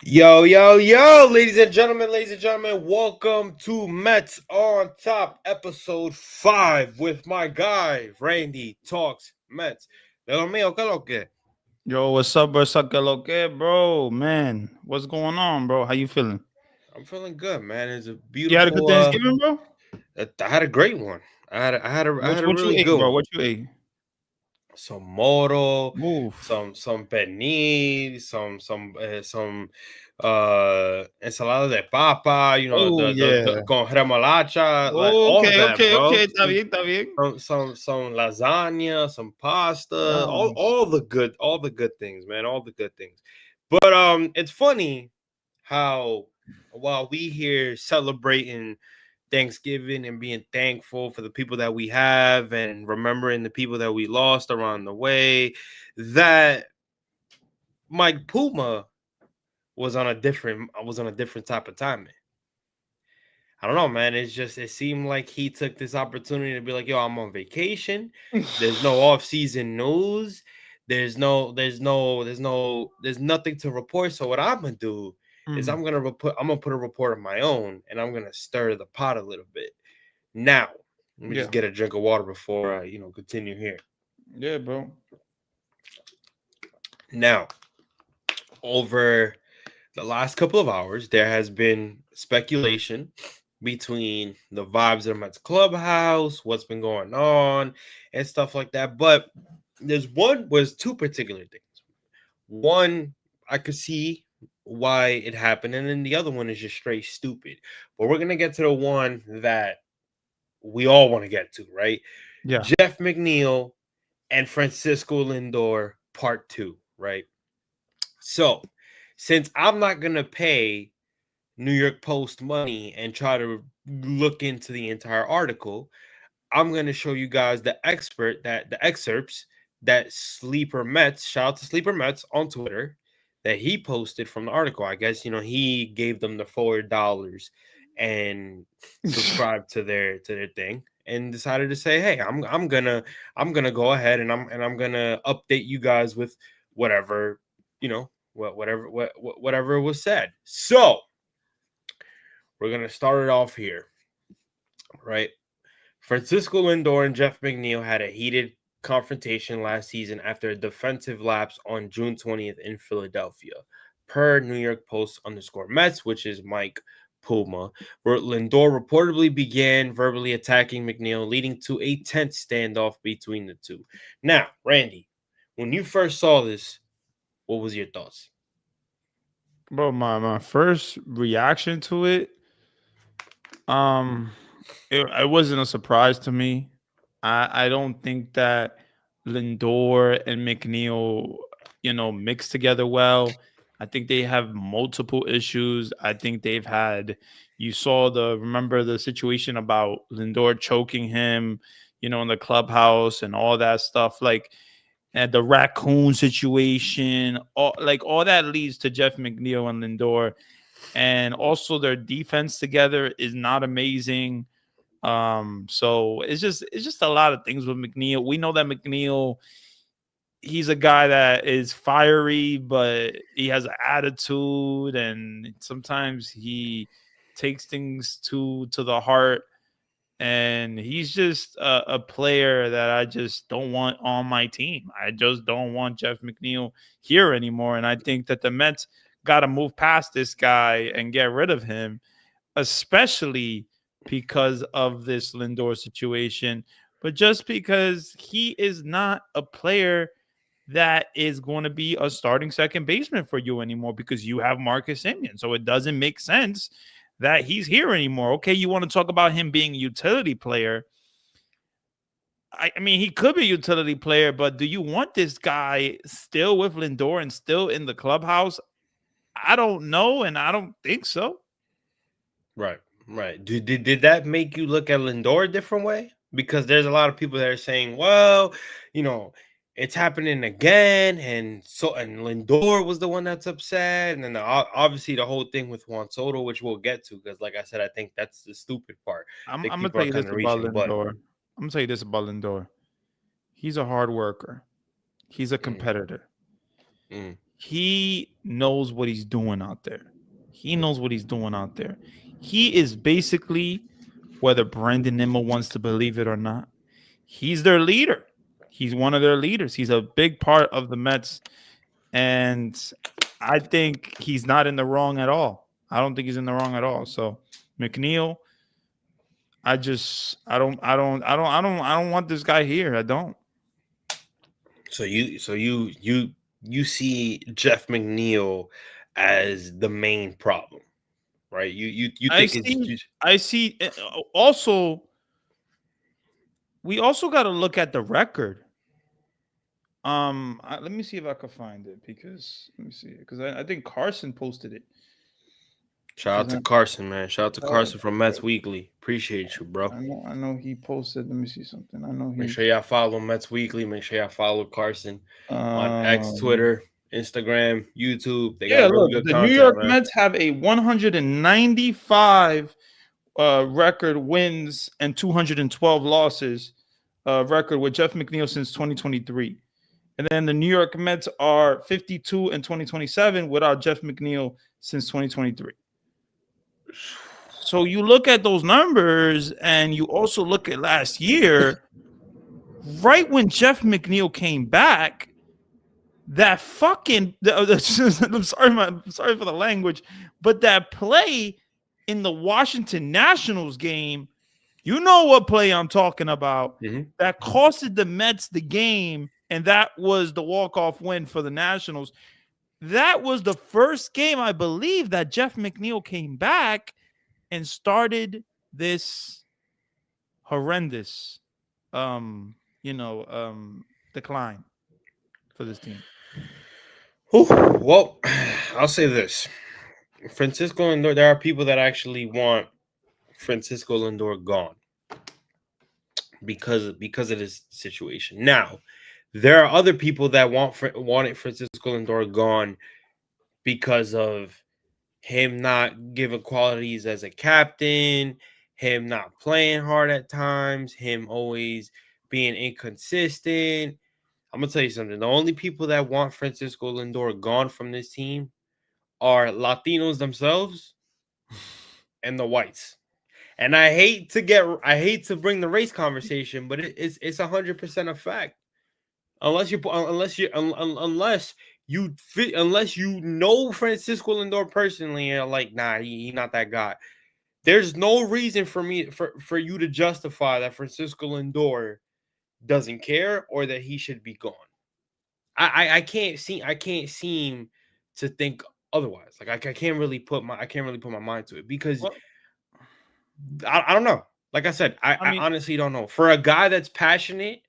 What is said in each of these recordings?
Yo, ladies and gentlemen, welcome to Mets on Top, episode 5 with my guy, Randy Talks Mets. De lo mío, ¿qué lo que? Yo, what's up, bro? Suck lo que, bro? Man, what's going on, bro? How you feeling? I'm feeling good, man. It's a You had a good beautiful, Thanksgiving, bro? I had a great one. I What had a what you really ate, good bro? one. What you ate? Some moro, Oof. some pernil, some ensalada de papa, Oh the yeah. con remolacha, like Oh, all of okay, that, okay, bro. okay. Está bien, está bien. Some lasagna, some pasta, Nice. all the good things, man, all the good things. But it's funny how while we here celebrating Thanksgiving and being thankful for the people that we have and remembering the people that we lost around the way, that Mike Puma was on a different type of timing. I don't know, man. It seemed like he took this opportunity to be like, yo, I'm on vacation. There's no off-season news. There's nothing to report. So what I'm gonna do is Mm, I'm gonna put a report of my own and I'm gonna stir the pot a little bit. Now, let me yeah, just get a drink of water before I, continue here. yeah, bro. Now, over the last couple of hours, there has been speculation between the vibes of the Mets clubhouse, what's been going on, and stuff like that. But was two particular things. One, I could see why it happened, and then the other one is just straight stupid. But we're gonna get to the one that we all want to get to, right? Yeah. Jeff McNeil and Francisco Lindor part two, right? So, since I'm not gonna pay New York Post money and try to look into the entire article, I'm gonna show you guys the excerpts that Sleeper Mets, shout out to Sleeper Mets on Twitter, that he posted from the article. I guess he gave them the $4 and subscribed to their thing and decided to say, hey, I'm gonna go ahead and I'm gonna update you guys with whatever whatever was said. So we're gonna start it off here, right? Francisco Lindor and Jeff McNeil had a heated confrontation last season after a defensive lapse on June 20th in Philadelphia, per New York Post underscore Mets, which is Mike Puma, where Lindor reportedly began verbally attacking McNeil, leading to a tense standoff between the two. Now, Randy, when you first saw this, what was your thoughts? Bro, my first reaction to it, um, it wasn't a surprise to me. I don't think that Lindor and McNeil, mix together well. I think they have multiple issues. I think they've had. You saw remember the situation about Lindor choking him, in the clubhouse and all that stuff. Like, and the raccoon situation, all that leads to Jeff McNeil and Lindor, and also their defense together is not amazing. So it's just a lot of things with McNeil. We know that McNeil, he's a guy that is fiery, but he has an attitude, and sometimes he takes things to the heart. And he's just a player that I just don't want on my team. I just don't want Jeff McNeil here anymore. And I think that the Mets got to move past this guy and get rid of him, especially because of this Lindor situation, but just because he is not a player that is going to be a starting second baseman for you anymore because you have Marcus Semien. So it doesn't make sense that he's here anymore. Okay, you want to talk about him being a utility player. I mean, he could be a utility player, but do you want this guy still with Lindor and still in the clubhouse? I don't know, and I don't think so. Right, right. Did that make you look at Lindor a different way? Because there's a lot of people that are saying, well, you know, it's happening again, and Lindor was the one that's upset, and then obviously the whole thing with Juan Soto, which we'll get to, because like I said, I think that's the stupid part. I I'm think gonna people tell are you kind this of about reaching, but Lindor. I'm gonna tell you this about Lindor. He's a hard worker. He's a mm, competitor. mm, he knows what he's doing out there. He knows what he's doing out there. He is basically, whether Brandon Nimmo wants to believe it or not, he's their leader. He's one of their leaders. He's a big part of the Mets. And I think he's not in the wrong at all. I don't think he's in the wrong at all. So McNeil, I don't want this guy here. I don't. So you see Jeff McNeil as the main problem, right? You I think it's see. just, I see. Also, we also got to look at the record. Let me see if I can find it because let me see because I think Carson posted it. shout out to Carson, man. Shout out to Carson from Mets Weekly. Appreciate you, bro. I know he posted. Let me see something. I know he. Make sure y'all follow Mets Weekly. Make sure y'all follow Carson on X, Um, Twitter, Instagram, YouTube. They yeah, got really look, good the New content, York man. Mets have a 195 record wins and 212 losses record with Jeff McNeil since 2023. And then the New York Mets are 52 and 2027 without Jeff McNeil since 2023. So you look at those numbers and you also look at last year, right when Jeff McNeil came back, that fucking I'm sorry for the language, but that play in the Washington Nationals game, you know what play I'm talking about, that costed the Mets the game, and that was the walk-off win for the Nationals. That was the first game, I believe, that Jeff McNeil came back and started this horrendous decline for this team. Well, I'll say this. Francisco Lindor, there are people that actually want Francisco Lindor gone because of this situation. Now, there are other people that wanted Francisco Lindor gone because of him not giving qualities as a captain, him not playing hard at times, him always being inconsistent. I'm gonna tell you something. The only people that want Francisco Lindor gone from this team are Latinos themselves and the whites. And I hate to bring the race conversation, but it's 100% a fact. Unless you know Francisco Lindor personally, and you're like, nah, he not that guy. There's no reason for you to justify that Francisco Lindor doesn't care or that he should be gone. I can't seem to think otherwise. Like I can't really put my mind to it because I don't know. Like I said, I honestly don't know. For a guy that's passionate,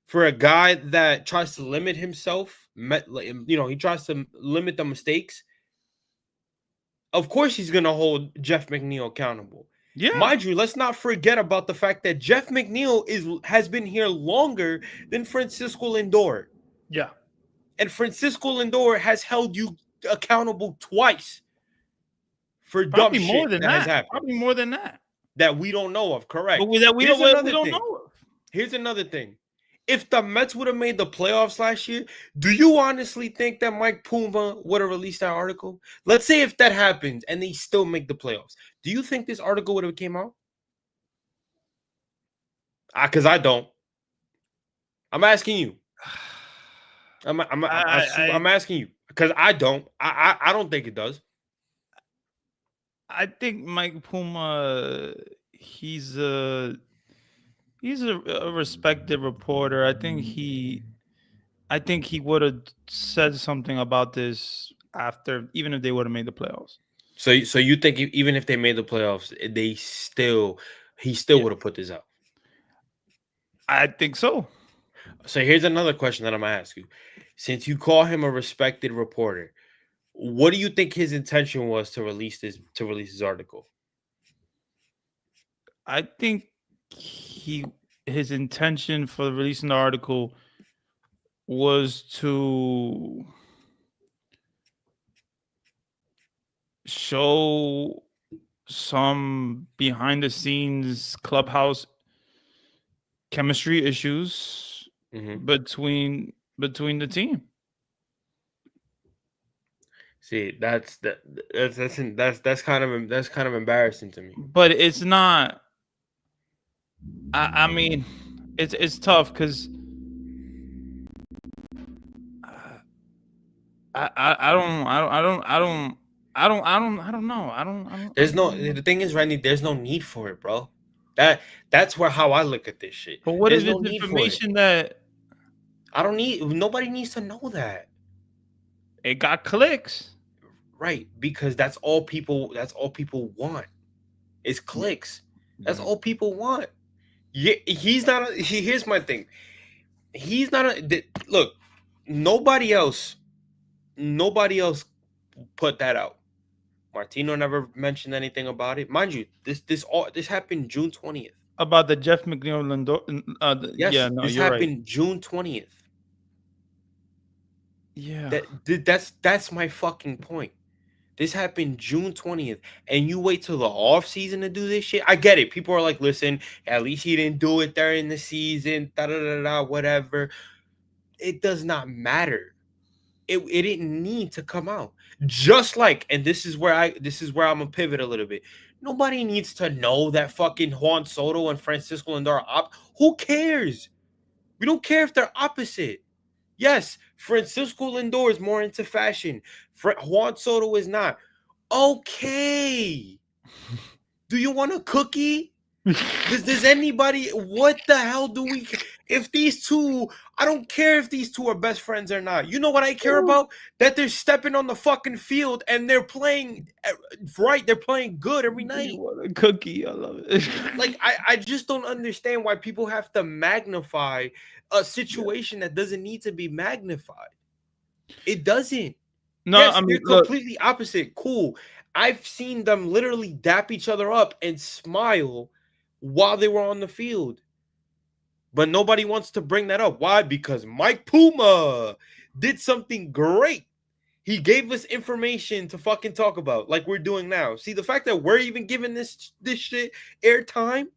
for a guy that tries to limit himself, he tries to limit the mistakes. Of course, he's gonna hold Jeff McNeil accountable. Yeah, mind you, let's not forget about the fact that Jeff McNeil has been here longer than Francisco Lindor. Yeah, and Francisco Lindor has held you accountable twice for probably dumb more shit than that has that. happened Probably more than that. that we don't know of. Correct. But we Here's another don't thing. know of. Here's another thing. If the Mets would have made the playoffs last year, do you honestly think that Mike Puma would have released that article? Let's say if that happens and they still make the playoffs, do you think this article would have came out? Because I don't. I'm asking you. I'm asking you because I don't. I don't think it does. I think Mike Puma, he's a respected reporter. I think he would have said something about this after, even if they would have made the playoffs. So you think even if they made the playoffs, he still would have put this out? I think so. So here's another question that I'm gonna ask you. Since you call him a respected reporter, what do you think his intention was to release this article? I think his intention for releasing the article was to show some behind the scenes clubhouse chemistry issues between the team. See, that's kind of embarrassing to me. But it's not. I mean, it's tough because I don't know. There's no the thing is, Randy, there's no need for it, bro. That that's where how I look at this shit. But what There's if no it's need for it. information that I don't need nobody needs to know that. it got clicks? Right, because that's all people want. Is clicks. That's Mm. all people want. Yeah, he's not here's my thing. He's not look, nobody else put that out. Martino never mentioned anything about it. Mind you, this happened June 20th. About the Jeff McNeil Lindor. Yeah, Yes, no, this you're right. happened June 20th. Yeah. That's my fucking point. This happened June 20th, and you wait till the off season to do this shit. I get it. People are like, listen, at least he didn't do it during the season, da da da da, whatever. It does not matter. It didn't need to come out. Just like, and this is where I'm gonna pivot a little bit. Nobody needs to know that fucking Juan Soto and Francisco Lindor are who cares? We don't care if they're opposite. Yes, Francisco Lindor is more into fashion. Juan Soto is not. Okay. Do you want a cookie? Does anybody, what the hell do we, if these two, I don't care if these two are best friends or not. You know what I care about? That they're stepping on the fucking field and they're playing right. They're playing good every Do you night. want a cookie? I love it. Like, I just don't understand why people have to magnify a situation that doesn't need to be magnified. It doesn't. No, I Yes, mean, they're look, completely opposite. Cool. I've seen them literally dap each other up and smile while they were on the field. But nobody wants to bring that up. Why? Because Mike Puma did something great. He gave us information to fucking talk about, like we're doing now. See, the fact that we're even giving this shit airtime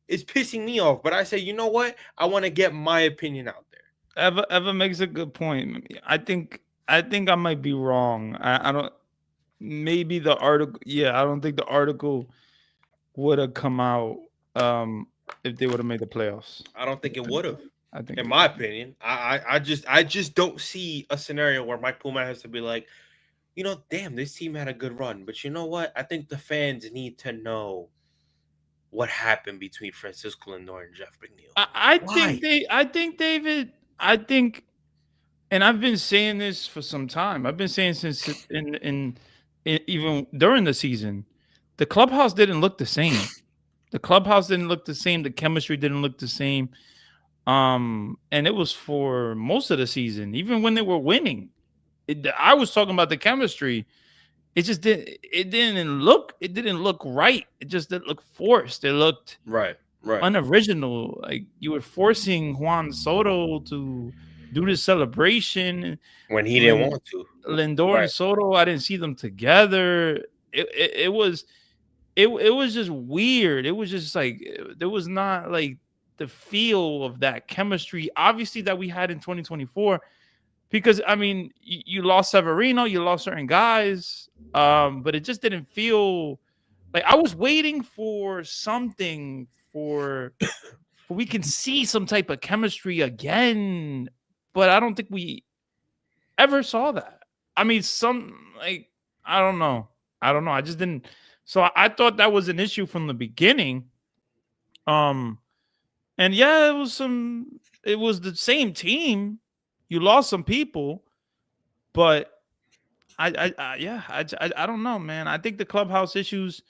is pissing me off. But I say, you know what? I want to get my opinion out there. Eva makes a good point. I think I might be wrong. I don't. Maybe the article. Yeah, I don't think the article would have come out if they would have made the playoffs. I don't think it would have. I think In it my would. opinion, I just don't see a scenario where Mike Puma has to be like, damn, this team had a good run, but you know what? I think the fans need to know what happened between Francisco Lindor and Jeff McNeil. Why? I think David. I think, and I've been saying this for some time. I've been saying since in even during the season, the clubhouse didn't look the same. The clubhouse didn't look the same. The chemistry didn't look the same. And it was for most of the season, even when they were winning. I was talking about the chemistry. It just didn't. It didn't look. It didn't look right. It just didn't look forced. It looked Right, right. unoriginal. Like you were forcing Juan Soto to do this celebration When he didn't when want to. Lindor and Right. Soto. I didn't see them together. It was just weird. It was just like there was not like the feel of that chemistry, obviously that we had in 2024. Because I mean, you lost Severino, you lost certain guys, but it just didn't feel like I was waiting for something for we can see some type of chemistry again, but I don't think we ever saw that. I mean, some like I don't know. I don't know. I just didn't. So I thought that was an issue from the beginning. Um, and yeah, it was some. It was the same team. You lost some people, but I don't know, man. I think the clubhouse issues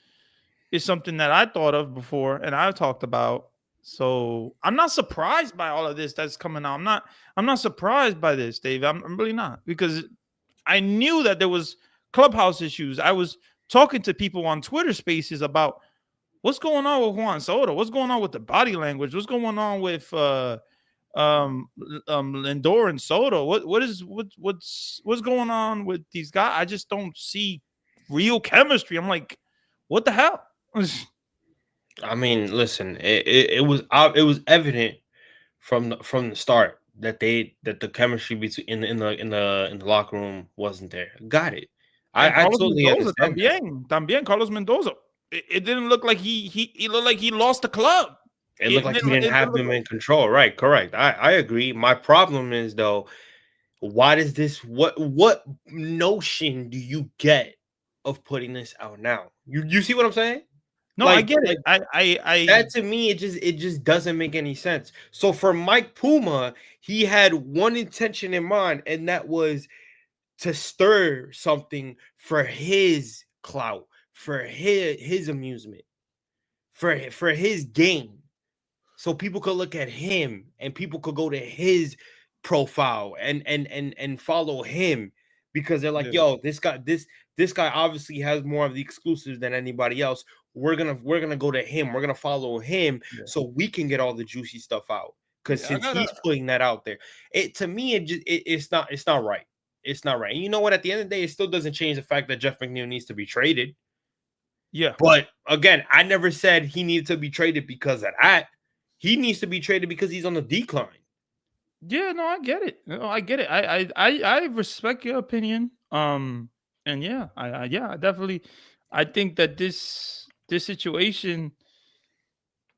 is something that I thought of before and I've talked about. So I'm not surprised by all of this that's coming out. I'm not surprised by this, Dave. I'm really not, because I knew that there was clubhouse issues. I was talking to people on Twitter Spaces about what's going on with Juan Soto, what's going on with the body language, what's going on with Lindor and Soto. What's going on with these guys? I just don't see real chemistry. I'm like, what the hell? I mean, listen, it was evident from the start that the chemistry between in the locker room wasn't there. Got it. I And Carlos absolutely Mendoza understand that. también Carlos Mendoza. It didn't look like he looked like he lost the club. It looked like he didn't It have didn't look them like. in control. Right, correct. I agree. My problem is though, why does this what notion do you get of putting this out now? You see what I'm saying? No, I Like get it. like that to me, it just doesn't make any sense. So for Mike Puma, he had one intention in mind, and that was to stir something for his clout, for his amusement, for his game, so people could look at him and people could go to his profile and follow him because they're like, Yeah, yo, this guy obviously has more of the exclusives than anybody else. We're gonna go to him. We're gonna follow him yeah, so we can get all the juicy stuff out. Because yeah. since he's putting that out there, it to me it's not right. It's not right. And you know what? At the end of the day, it still doesn't change the fact that Jeff McNeil needs to be traded. Yeah. But again, I never said he needed to be traded because of that. He needs to be traded because he's on the decline. Yeah, no, I get it. No, I get it. I respect your opinion. And yeah, yeah, I definitely. I think that this situation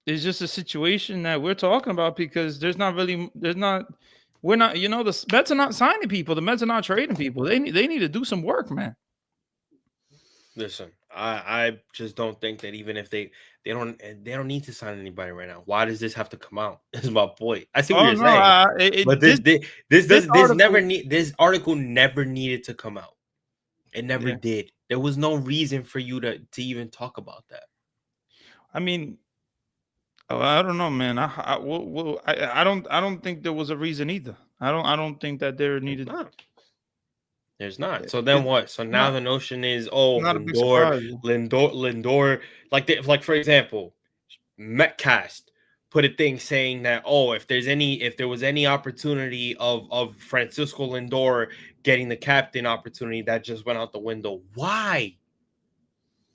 is just a situation that we're talking about because there's not we're not the Mets are not signing people. The Mets are not trading people. They need to do some work, man. Listen, I just don't think that even if they don't need to sign anybody right now. Why does this have to come out? Is my point. I see what Oh you're no, saying, but it this never article. need this article never needed to come out. It never Yeah, did. There was no reason for you to even talk about that. I mean, oh, I don't know, man. I don't think there was a reason either. I don't think that there There's needed. not. There's not. So then It's what? So now not the notion is, oh, not a big surprise. Lindor, like for example, Metcast put a thing saying that, oh, if there was any opportunity of Francisco Lindor getting the captain opportunity, that just went out the window. Why?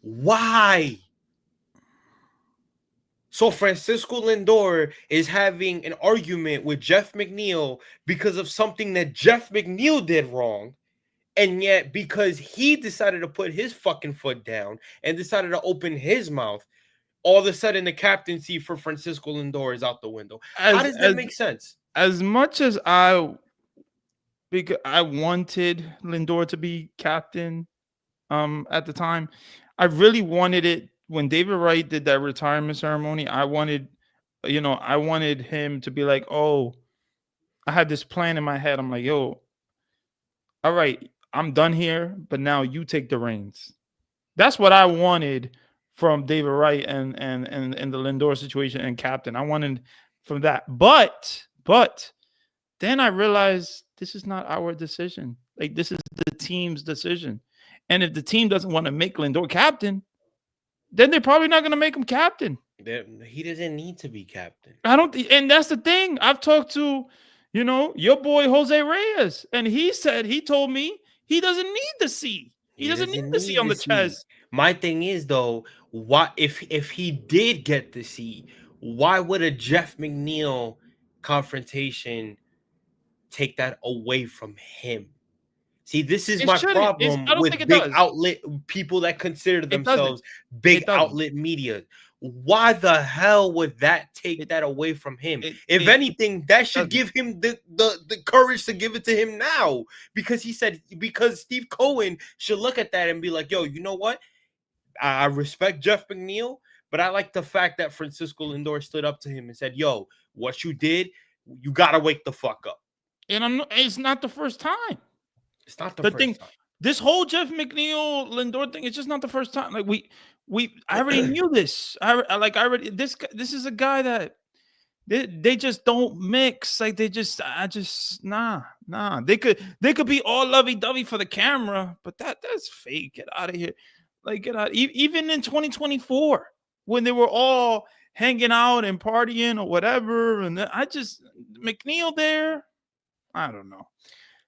Why? So Francisco Lindor is having an argument with Jeff McNeil because of something that Jeff McNeil did wrong. And yet, because he decided to put his fucking foot down and decided to open his mouth, all of a sudden the captaincy for Francisco Lindor is out the window. How as does that as make sense? as much as because I wanted Lindor to be captain at the time, I really wanted it when David Wright did that retirement ceremony. I wanted him to be like, "Oh, I had this plan in my head." I'm like, "Yo, all right, I'm done here, but now you take the reins." That's what I wanted from David Wright and the Lindor situation and captain. I wanted from that. But then I realized this is not our decision. Like this is the team's decision. And if the team doesn't want to make Lindor captain, then they're probably not going to make him captain. He doesn't need to be captain. I don't and that's the thing. I've talked to, your boy Jose Reyes, and he told me he doesn't need the C. He He doesn't need doesn't the C need on to the see. chest. My thing is though, why if he did get the C, why would a Jeff McNeil confrontation take that away from him? See, this is It my shouldn't. I problem don't think with it big does. outlet people that consider It doesn't. themselves big It doesn't. outlet media. Why the hell would that take It that away from him? it If it, anything, that should doesn't. give him the courage to give it to him now. Because Steve Cohen should look at that and be like, yo, you know what? I respect Jeff McNeil, but I like the fact that Francisco Lindor stood up to him and said, yo, what you did, you gotta wake the fuck up. And it's not the first time. It's not the The thing, first time. this whole Jeff McNeil Lindor thing, it's just not the first time. Like I already knew this. This is a guy that they just don't mix. Like I just nah. They could be all lovey dovey for the camera, but that's fake. Get out of here. Like get out. Even in 2024, when they were all hanging out and partying or whatever, and I just McNeil there. I don't know.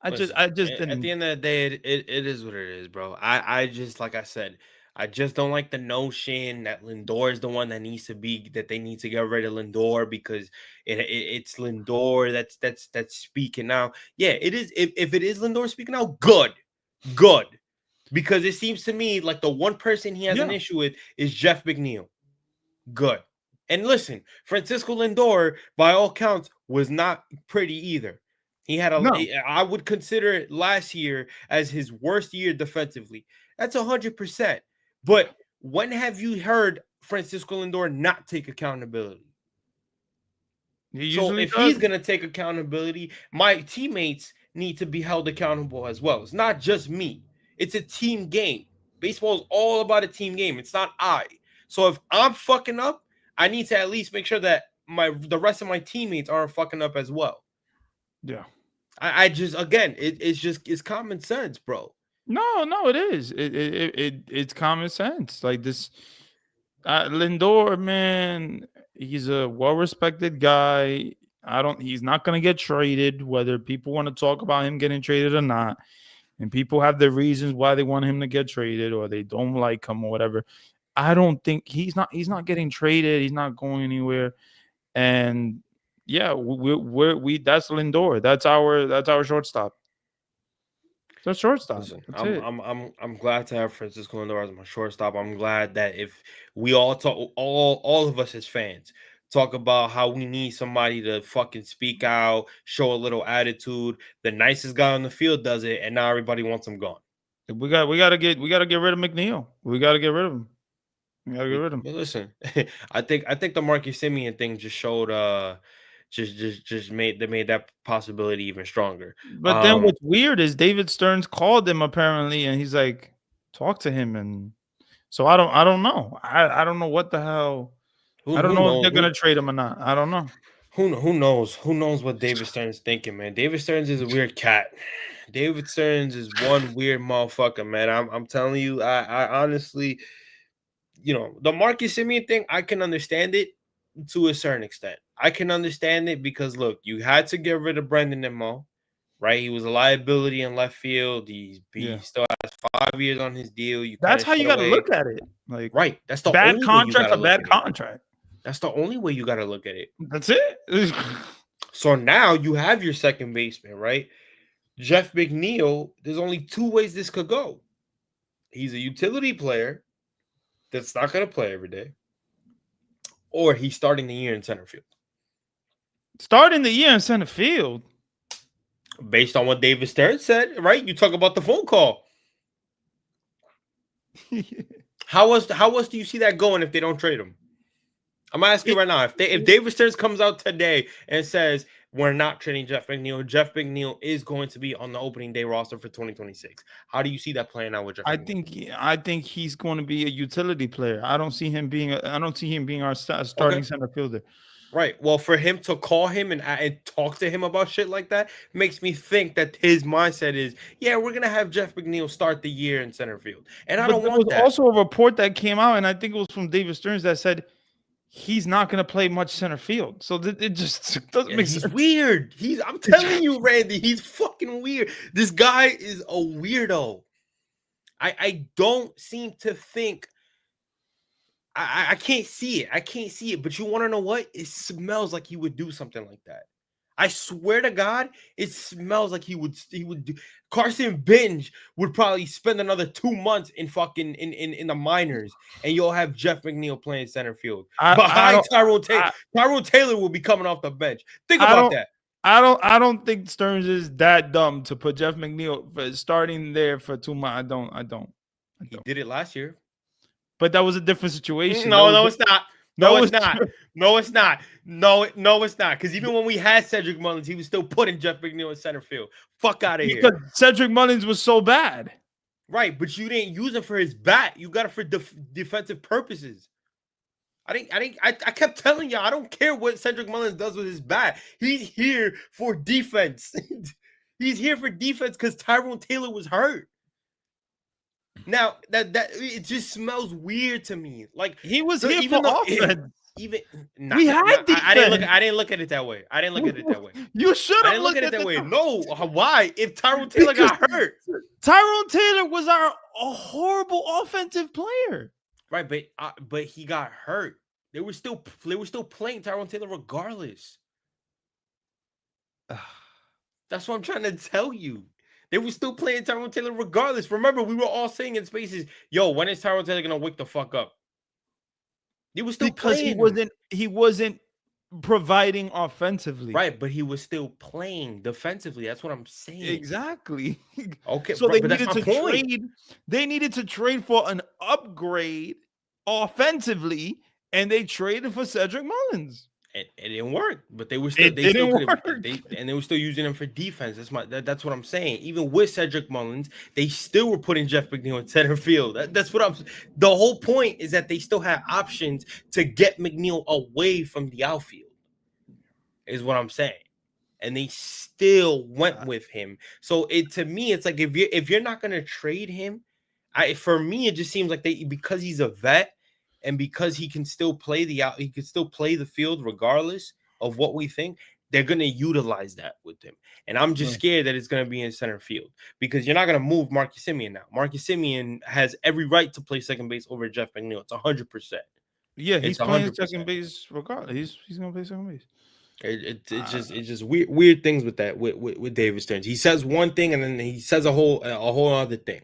Listen, I just at the didn't. end of the day, it is what it is, bro. I just like I said, I just don't like the notion that Lindor is the one that needs to be that they need to get rid of Lindor because it's Lindor that's speaking now. Yeah, it is. If it is Lindor speaking now, good, good. because it seems to me like the one person he has an Yeah. issue with is Jeff McNeil. Good. And listen, Francisco Lindor, by all counts, was not pretty either. He had No. I would consider it last year as his worst year defensively. That's 100%. But when have you heard Francisco Lindor not take accountability? He So usually if does. he's gonna take accountability, my teammates need to be held accountable as well. It's not just me. It's a team game. Baseball is all about a team game. It's not I. So if I'm fucking up, I need to at least make sure that the rest of my teammates aren't fucking up as well. Yeah. I just again, it's common sense, bro. No, it is. It's common sense. Like this, Lindor, man, he's a well-respected guy. He's not gonna get traded, whether people want to talk about him getting traded or not. And people have their reasons why they want him to get traded or they don't like him or whatever. I don't think he's not getting traded. He's not going anywhere. And yeah, we that's Lindor. That's our shortstop. That's shortstop. Listen, That's I'm it. I'm I'm I'm glad to have Francisco Lindor as my shortstop. I'm glad that if we all talk, all of us as fans talk about how we need somebody to fucking speak out, show a little attitude. The nicest guy on the field does it, and now everybody wants him gone. We gotta get rid of McNeil. We gotta get rid of him. We gotta get rid of him. But listen, I think the Marcus Simeon thing just showed just made that possibility even stronger. But then what's weird is David Stearns called him apparently, and he's like, talk to him. And so I don't know. I don't know what the hell. I don't Who know if knows they're gonna trade him or not. I don't know. who knows what David Stern's thinking, man. David Stearns is a weird cat. David Stearns is one weird motherfucker, man. I'm telling you, I honestly, the Marcus Simeon thing, I can understand it to a certain extent. I can understand it because look, you had to get rid of Brendan Nimmo, right? He was a liability in left field. He Yeah. still has 5 years on his deal. You kind That's of how you shut gotta away. look at it. Like Right. That's the bad only way you contract gotta for look bad at it. contract. That's the only way you gotta look at it. That's it. So now you have your second baseman, right? Jeff McNeil, there's only two ways this could go. He's a utility player that's not going to play every day, or he's starting the year in center field. Starting the year in center field. Based on what David Stern said, right? You talk about the phone call. How else do you see that going if they don't trade him? I'm asking you right now. If David Stearns comes out today and says we're not trading Jeff McNeil is going to be on the opening day roster for 2026. How do you see that playing out with Jeff McNeil? I think he's going to be a utility player. I don't see him being our starting Okay. center fielder. Right. Well, for him to call him and talk to him about shit like that makes me think that his mindset is, yeah, we're gonna have Jeff McNeil start the year in center field, and I But don't there want was that. also a report that came out, and I think it was from David Stearns that said he's not going to play much center field. So it just doesn't Yeah, make he's sense. weird. I'm telling you, Randy, he's fucking weird. This guy is a weirdo. I don't seem to think. I can't see it. I can't see it. But you want to know what? It smells like he would do something like that. I swear to God, it smells like he would do. Carson Binge would probably spend another 2 months in fucking in the minors, and you'll have Jeff McNeil playing center field behind Tyrone Taylor. Tyrone Taylor will be coming off the bench. Think about that. I don't think Stearns is that dumb to put Jeff McNeil starting there for 2 months. I don't. He did it last year. But that was a different situation. No, it's not. No, it's not. No, it's not. No, it's not. Because even when we had Cedric Mullins, he was still putting Jeff McNeil in center field. Fuck out of here. Because Cedric Mullins was so bad. Right, but you didn't use him for his bat. You got it for defensive purposes. I kept telling you, I don't care what Cedric Mullins does with his bat. He's here for defense. He's here for defense because Tyrone Taylor was hurt. Now that it just smells weird to me. Like he was here for offense. We had defense. I didn't look at it that way. You should have looked at it that way. No, why? If Tyrone Taylor got hurt, Tyrone Taylor was a horrible offensive player. Right, but he got hurt. They were still playing Tyrone Taylor regardless. That's what I'm trying to tell you. They were still playing Tyrone Taylor regardless. Remember, we were all saying in spaces, "Yo, when is Tyrone Taylor gonna wake the fuck up?" They were still because playing him. he wasn't providing offensively. Right, but he was still playing defensively. That's what I'm saying. Exactly. Okay, So they but that's needed my to point. trade. They needed to trade for an upgrade offensively, and they traded for Cedric Mullins. It didn't work, but they It still didn't could have work. they were still using him for defense. That's what I'm saying. Even with Cedric Mullins, they still were putting Jeff McNeil in center field. That's what I'm. The whole point is that they still had options to get McNeil away from the outfield. Is what I'm saying, and they still went with him. So to me, it's like if you're not gonna trade him, for me it just seems like because he's a vet and because he can still play he can still play the field regardless of what we think. They're gonna utilize that with him, and I'm just scared that it's gonna be in center field because you're not gonna move Marcus Semien now. Marcus Semien has every right to play second base over Jeff McNeil. It's 100%. Yeah, he's It's playing 100%. second base regardless. He's gonna play second base. It's just weird things with that with David Stearns. He says one thing and then he says a whole other thing.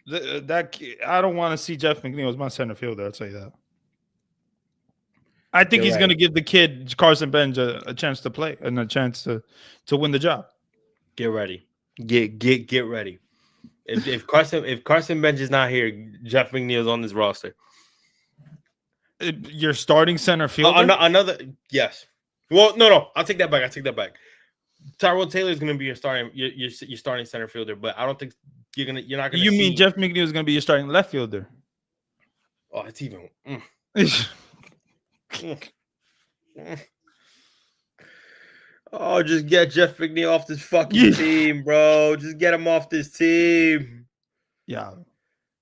I don't want to see Jeff McNeil as my center fielder. I'll tell you that. I think You're he's right. going to give the kid Carson Benz a chance to play and a chance to win the job. Get ready. Get ready. If Carson Bench is not here, Jeff McNeil's on this roster. You're starting center fielder? Another yes. Well, no, I'll take that back. Tyrone Taylor is going to be your starting center fielder, but I don't think you're not going to. You mean Jeff McNeil is going to be your starting left fielder? Oh, it's even. Oh, just get Jeff McNeil off this fucking team, bro. Just get him off this team. Yeah.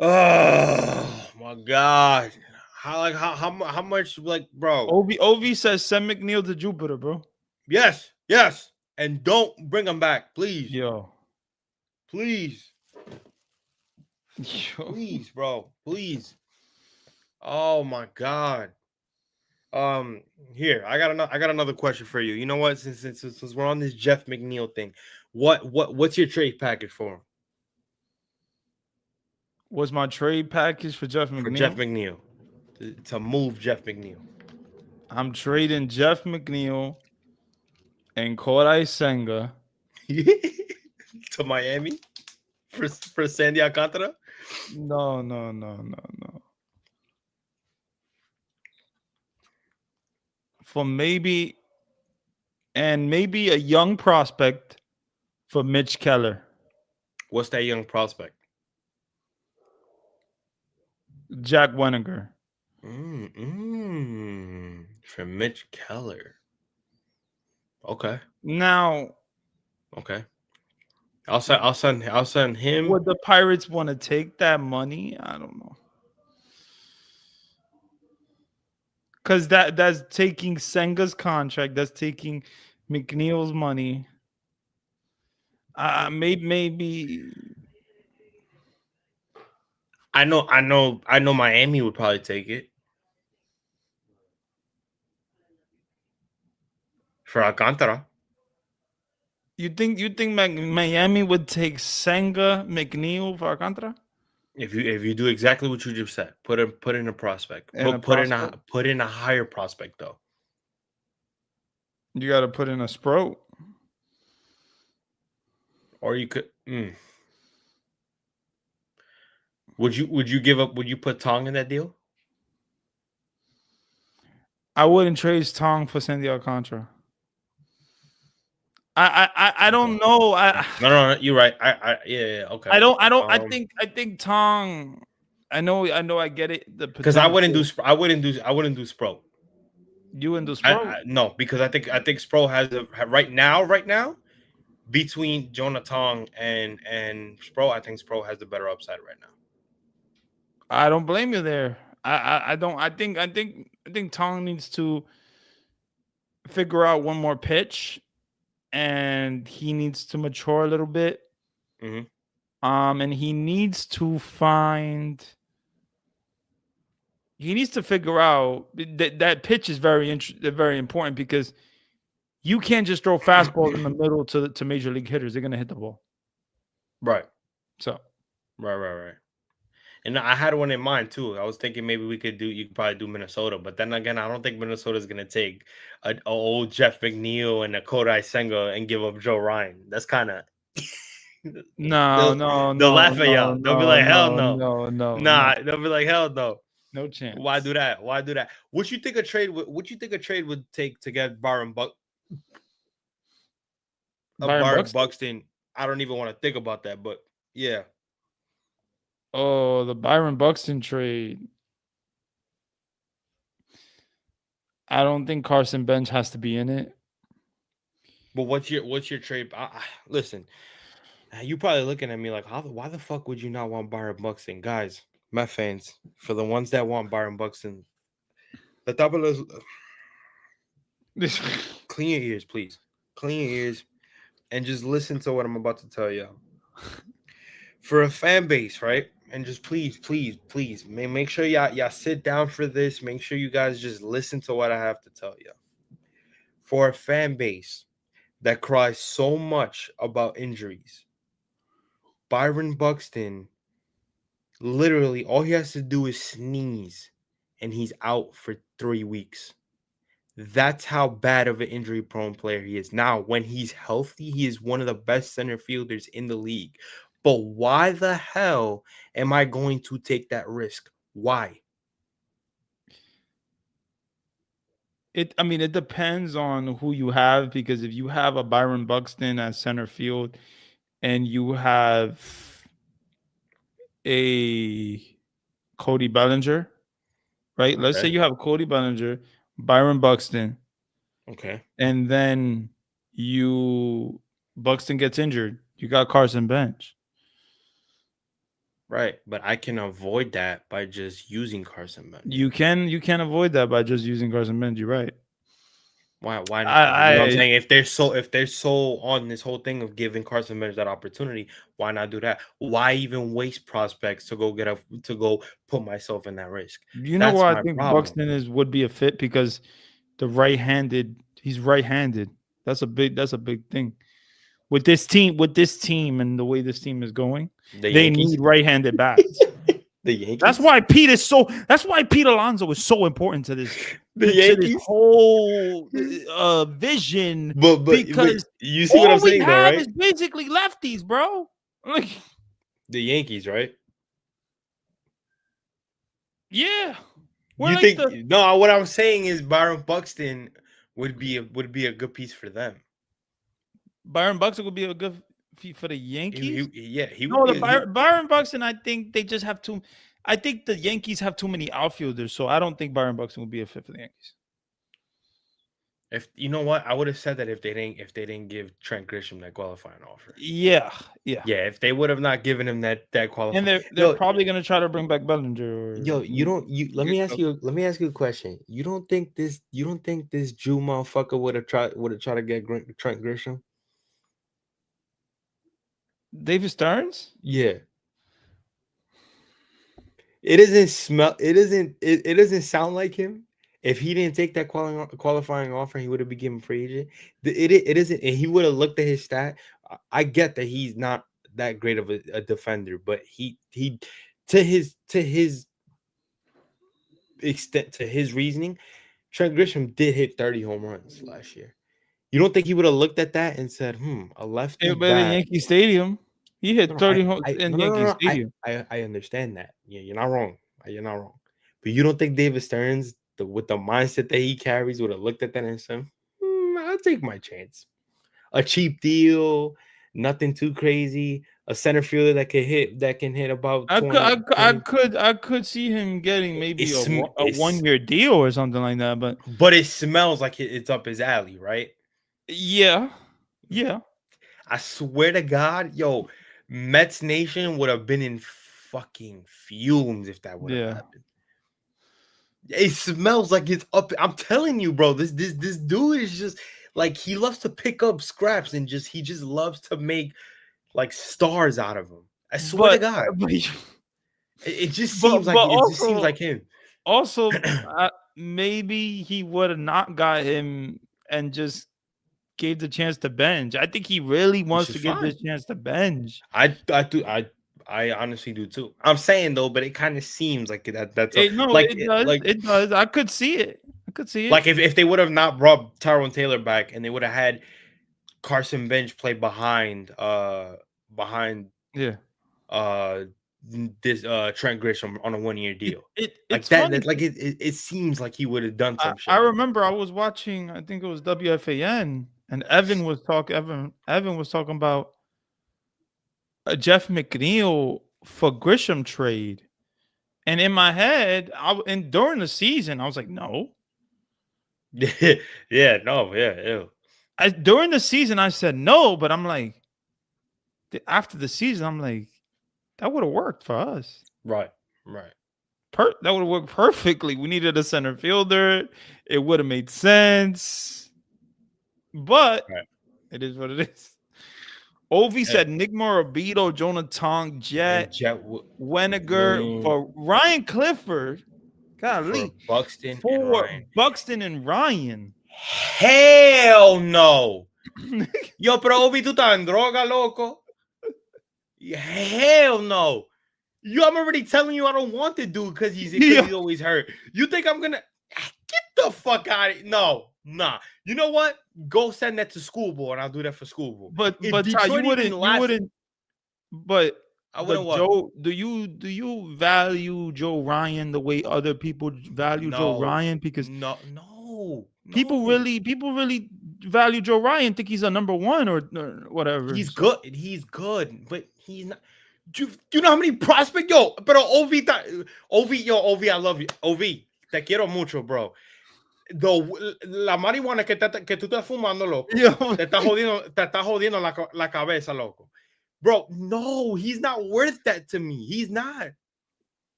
Oh my god. How much, like, bro? Ovi says send McNeil to Jupiter, bro. Yes. And don't bring him back, please. Yo. Please. Please, bro. Please. Oh my god. Here, I got another question for you. You know what? Since we're on this Jeff McNeil thing, what's your trade package for him? What's my trade package for Jeff McNeil? For Jeff McNeil. To move Jeff McNeil. I'm trading Jeff McNeil and Kodai Senga to Miami for Sandy Alcantara? No. For maybe a young prospect for Mitch Keller. What's that young prospect? Jack Wenninger. For Mitch Keller. Okay. Now, okay. I'll send him. Would the Pirates want to take that money? I don't know. Because that's taking Senga's contract. That's taking McNeil's money. Maybe. I know. Miami would probably take it for Alcantara. You think Miami would take Senga, McNeil for Alcantara? If you do exactly what you just said, put in a prospect. Put in a higher prospect though. You got to put in a Sprout. Or you could. Would you give up? Would you put Tong in that deal? I wouldn't trade Tong for Sandy Alcantara. I don't know. No, you're right. Yeah, okay. I don't. I think Tong. I know. I get it. Because I wouldn't do Sprout. You wouldn't do Sprout? No, because I think Sprout has right now between Jonah Tong and Sprout. I think Sprout has the better upside right now. I don't blame you there. I don't. I think Tong needs to figure out one more pitch. And he needs to mature a little bit. Mm-hmm. And he needs to figure out that pitch is very important because You can't just throw fastballs in the middle to major league hitters. They're gonna hit the ball. Right, So right. And I had one in mind too. I was thinking maybe we could do. You could probably do Minnesota, but then again, I don't think Minnesota's gonna take a old Jeff McNeil and a Kodai Senga and give up Joe Ryan. That's kind of no, they'll no, they'll no, laugh at no, y'all. They'll be no, like, hell no, no, no, no, no, nah. They'll be like, hell no. no Why chance. do that? Why do that? What you think a trade? What you think a trade would take to get Byron Byron Buxton. Buxton? I don't even want to think about that, but yeah. Oh, the Byron Buxton trade. I don't think Carson Bench has to be in it. But what's your trade? Listen, you probably looking at me like, why the fuck would you not want Byron Buxton, guys? Met fans, for the ones that want Byron Buxton, the top of those, clean your ears, please, clean your ears, and just listen to what I'm about to tell you. For a fan base, right? And just please, make sure y'all sit down for this. Make sure you guys just listen to what I have to tell you. For a fan base that cries so much about injuries, Byron Buxton, literally all he has to do is sneeze and he's out for 3 weeks. That's how bad of an injury prone player he is. Now, when he's healthy, he is one of the best center fielders in the league. But why the hell am I going to take that risk? Why? It depends on who you have, because if you have a Byron Buxton at center field and you have a Cody Bellinger, right? Let's say Okay. you have Cody Bellinger, Byron Buxton, Okay. and then you Buxton gets injured. You got Carson Bench. Right. But I can avoid that by just using Carson Bench. You can avoid that by just using Carson Bench. You're right. Why not? You know what I'm I saying? If they're so on this whole thing of giving Carson Bench that opportunity, why not do that? Why even waste prospects to go put myself in that risk? you know That's why I my think problem. Buxton would be a fit, because he's right-handed. That's a big thing. With this team and the way this team is going, The they Yankees, need right-handed bats. the That's Yankees, why Pete Alonso is so important to this the to this Yankees. whole vision, But because you see what I'm all we saying though, have right? is basically lefties, bro. Like, The Yankees, right? yeah. We're You like think the no? What I'm saying is Byron Buxton would be a good piece for them. Byron Buxton would be a good fit for the He Yankees. yeah, he would No, be the a, he. Byron Buxton, I think they just have too. I think the Yankees have too many outfielders, so I don't think Byron Buxton would be a fit for the Yankees. If you know what, I would have said that if they didn't give Trent Grisham that qualifying offer. Yeah, yeah. Yeah, if they would have not given him that And qualifying. they're Yo, probably gonna try to bring back Bellinger you don't you let me ask you a question. You don't think this Jew motherfucker would have tried to get Trent Grisham? David Stearns. Yeah. It doesn't smell. It doesn't sound like him. If he didn't take that qualifying offer, he would have become free agent. It isn't. And he would have looked at his stat. I get that he's not that great of a defender, but he to his extent, to his reasoning, Trent Grisham did hit 30 home runs last year. You don't think he would have looked at that and said, a lefty Everybody in bat? Yankee Stadium. He hit No, 30 no, in no, no, Yankee no. Stadium. I understand that. Yeah, you're not wrong. You're not wrong. But you don't think David Stearns, with the mindset that he carries, would have looked at that and said, "I'll take my chance. A cheap deal, nothing too crazy. A center fielder that can hit about I could, 20, I, could- I 20." could, I could see him getting maybe a, a It's 1 year deal or something like that. But but it smells like it's up his alley, right? yeah, yeah, I swear to God, yo, Mets Nation would have been in fucking fumes if that would have yeah. happened. It smells like it's up. I'm telling you, bro. This dude is just like he loves to pick up scraps and he just loves to make like stars out of them. I swear to But God, but it just but, seems like but it just seems also like him. also maybe he would have not got him and just gave the chance to bench. I think he really which wants is to give fine. this chance to bench. I honestly do too. I'm saying though, but it kind of seems like that's a, No, like it does. like It does. I could see it. I could see it. like if they would have not brought Tyrone Taylor back and they would have had Carson Bench play behind Yeah. uh this Trent Grisham on a 1 year deal. Like It's that, funny. like it seems like he would have done some I shit like remember I was watching, I think it was WFAN, and Evan was talking about a Jeff McNeil for Grisham trade. And in my head, and during the season, I was like, no. that. Yeah, no, yeah, ew. During the season, I said no, but I'm like, after the season, I'm like, that would have worked for us. Right, right. That would have worked perfectly. We needed a center fielder. It would have made sense. But Right. it is what it is. Ovi Yeah. said Nick Morabito, Jonathan, And Jet, Jet Weniger for Ryan Clifford. for Golly. Buxton and For Ryan. Buxton and Ryan. Hell no. Yo, pero Obi, tú estás en droga, loco. Hell no. I'm already telling you I don't want the dude because he's always hurt. You think I'm gonna get the fuck out of here? No, nah. You know what? Go send that to Schoolboy and I'll do that for Schoolboy. But If Ty, Detroit you wouldn't. But I wouldn't what? Joe, do you value Joe Ryan the way other people value Joe Ryan? Because no. people really value Joe Ryan, think he's a number one or whatever. He's good. He's good, but he's not. You know how many prospects? Yo, pero Ovi, I love you. Ovi, te quiero mucho, bro. La marihuana que tú estás fumando, loco, te está jodiendo la cabeza, loco. Bro, no, he's not worth that to me. He's not.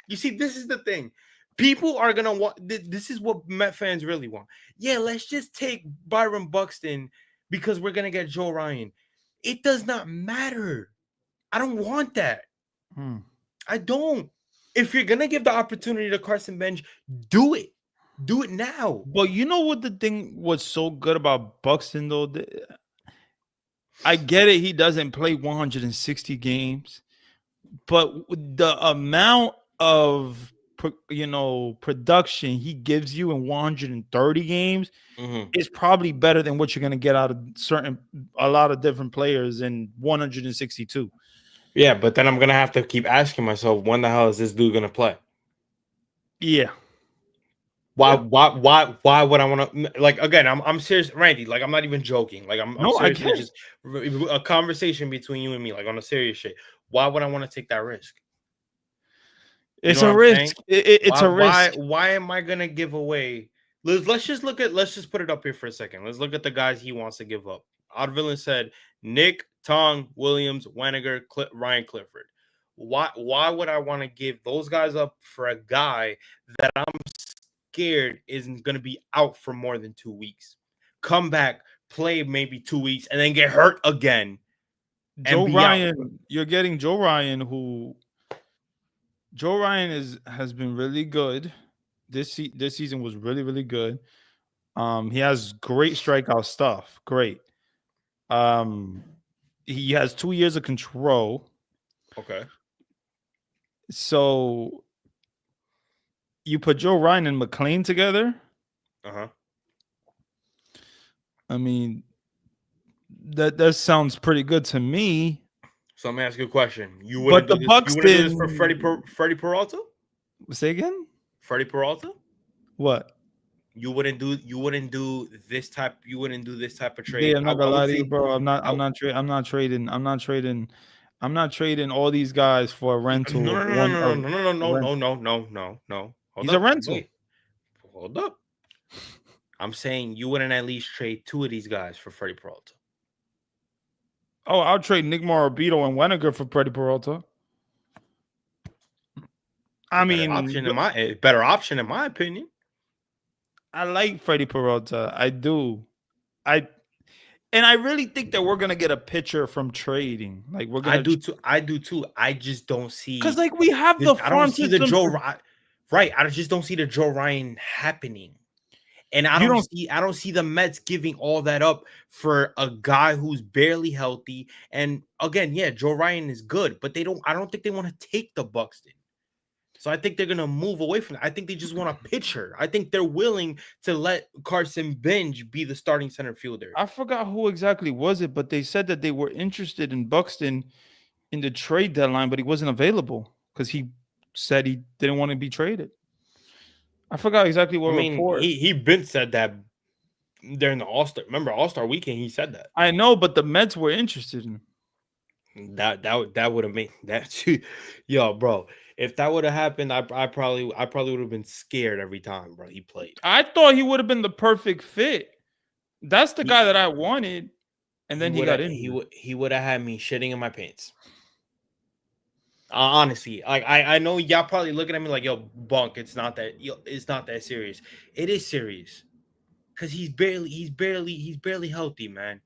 You see, this is the thing. People are going to want, this is what Met fans really want. Yeah, let's just take Byron Buxton because we're going to get Joe Ryan. It does not matter. I don't want that. I don't. If you're going to give the opportunity to Carson Bench, do it. Do it now. But you know what the thing was so good about Buxton, though? I get it. He doesn't play 160 games. But the amount of production he gives you in 130 games is probably better than what you're going to get out of a lot of different players in 162. Yeah, but then I'm going to have to keep asking myself, when the hell is this dude going to play? Yeah. Why would I want to, like, again, I'm serious, Randy, like, I'm not even joking. Like, I'm seriously just a conversation between you and me, like, on a serious shit. Why would I want to take that risk? It's a risk. It's a risk. Why am I gonna give away? Let's just put it up here for a second. Let's look at the guys he wants to give up. Oddvillain said Nick, Tong, Williams, Weniger, Ryan Clifford. Why would I want to give those guys up for a guy that I'm scared isn't gonna be out for more than 2 weeks? Come back, play maybe 2 weeks, and then get hurt again. Joe Ryan, you're getting Joe Ryan, who Joe Ryan has been really good. This season was really, really good. He has great strikeout stuff. Great. He has 2 years of control. Okay. So you put Joe Ryan and McLean together. I mean, that sounds pretty good to me. So let me ask you a question. You wouldn't do this for Freddie Peralta? Say again? Freddie Peralta? What? You wouldn't do this type of trade. Yeah, I'm not gonna lie to you, bro. I'm not trading all these guys for a rental. No. He's a rental. Wait. Hold up. I'm saying you wouldn't at least trade 2 of these guys for Freddie Peralta. Oh, I'll trade Nick Morabito and Weniger for Freddie Peralta. Better option in my opinion. I like Freddie Peralta. I do. I really think that we're gonna get a pitcher from trading. Like we're gonna. I do too. I just don't see, because like we have the farm system. Right. I just don't see the Joe Ryan happening. And You don't. I don't see the Mets giving all that up for a guy who's barely healthy. And again, yeah, Joe Ryan is good, but I don't think they want to take the Buxton. So I think they're gonna move away from it. I think they just want a pitcher. I think they're willing to let Carson Bench be the starting center fielder. I forgot who exactly was it, but they said that they were interested in Buxton in the trade deadline, but he wasn't available because he said he didn't want to be traded. I forgot exactly what I mean, report. he been said that during the All-Star. Remember All-Star weekend, he said that. I know, but the Mets were interested in him. That would have made that yo, bro. If that would have happened, I probably would have been scared every time, bro. He played. I thought he would have been the perfect fit. That's the guy that I wanted, and then he got injured. He would have had me shitting in my pants. Honestly, like I know y'all probably looking at me like, yo, bunk. It's not that serious. It is serious because he's barely healthy, man.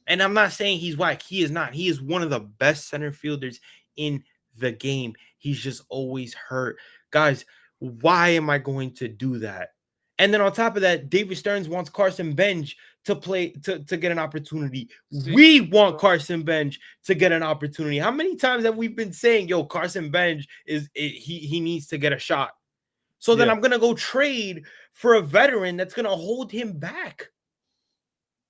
And I'm not saying he's whack. He is not. He is one of the best center fielders in the game. He's just always hurt. Guys, why am I going to do that? And then on top of that, David Stearns wants Carson Bench to play to get an opportunity. We want Carson Bench to get an opportunity. How many times have we been saying, yo, Carson Bench he needs to get a shot? So then I'm gonna go trade for a veteran that's gonna hold him back.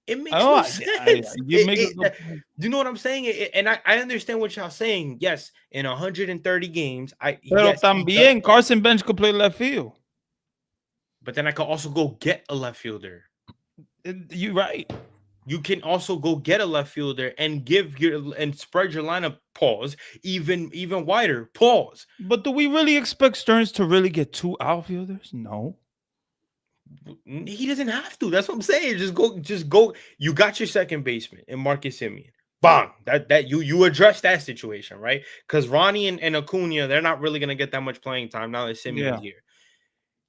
It makes no sense. Do you know what I'm saying? And I understand what y'all saying. Yes, in 130 games, Pero también Carson Bench could play left field. But then I could also go get a left fielder. You're right. You can also go get a left fielder and spread your lineup even wider. Pause. But do we really expect Stearns to really get 2 outfielders? No. He doesn't have to. That's what I'm saying. Just go. You got your second baseman in Marcus Semien. Bang. That you address that situation, right? Because Ronnie and Acuna, they're not really gonna get that much playing time now that Semien's here.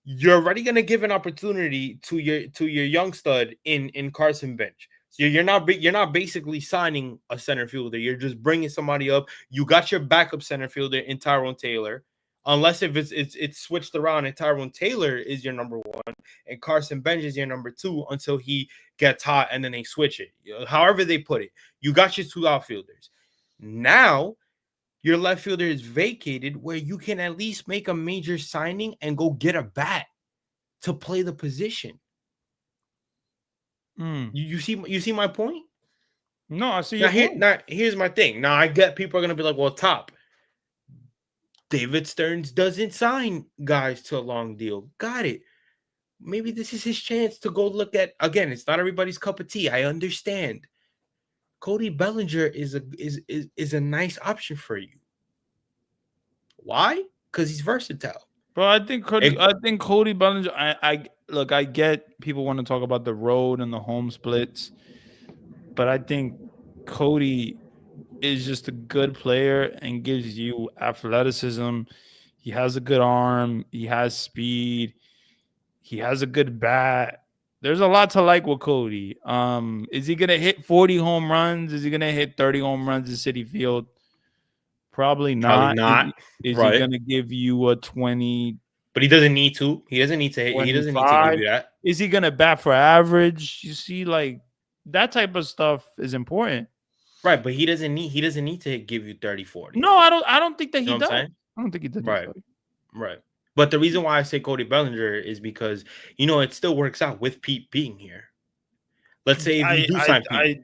You're already gonna give an opportunity to your young stud in Carson Bench. So you're not basically signing a center fielder. You're just bringing somebody up. You got your backup center fielder in Tyrone Taylor. Unless if it's switched around and Tyrone Taylor is your number 1 and Carson Bench is your number 2 until he gets hot and then they switch it. However they put it. You got your 2 outfielders. Now your left fielder is vacated where you can at least make a major signing and go get a bat to play the position. You see my point? No, I see your point. Now here's my thing. Now I get people are gonna be like, well, Top, David Stearns doesn't sign guys to a long deal. Got it. Maybe this is his chance to go look at, again, it's not everybody's cup of tea. I understand. Cody Bellinger is a nice option for you. Why? Because he's versatile. Bro, I think Cody Bellinger, I get people want to talk about the road and the home splits, but I think Cody is just a good player and gives you athleticism. He has a good arm. He has speed. He has a good bat. There's a lot to like with Cody. Is he gonna hit 40 home runs? Is he gonna hit 30 home runs in Citi Field? Probably not. Is he gonna give you a 20? But he doesn't need to. He doesn't need to hit. 25? He doesn't need to give you that. Is he gonna bat for average? You see, like that type of stuff is important. Right, but he doesn't need to give you 30, 40. No, I don't think that he does. I don't think he does. Right. But the reason why I say Cody Bellinger is because, it still works out with Pete being here. Let's say if you do sign Pete.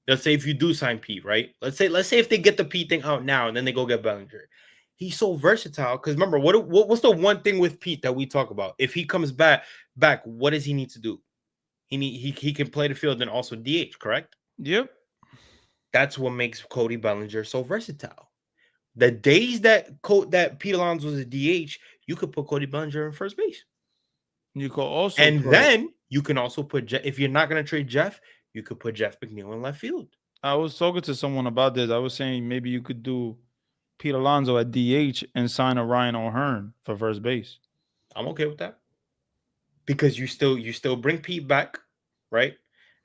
Let's say if you do sign Pete, right? Let's say if they get the Pete thing out now and then they go get Bellinger. He's so versatile because remember, what's the one thing with Pete that we talk about? If he comes back, what does he need to do? He can play the field and also DH, correct? Yep. That's what makes Cody Bellinger so versatile. The days that Pete Alonso was a DH, you could put Cody Bellinger in first base. You could also, then you can also put if you're not going to trade Jeff, you could put Jeff McNeil in left field. I was talking to someone about this. I was saying maybe you could do Pete Alonso at DH and sign a Ryan O'Hearn for first base. I'm okay with that because you still bring Pete back, right?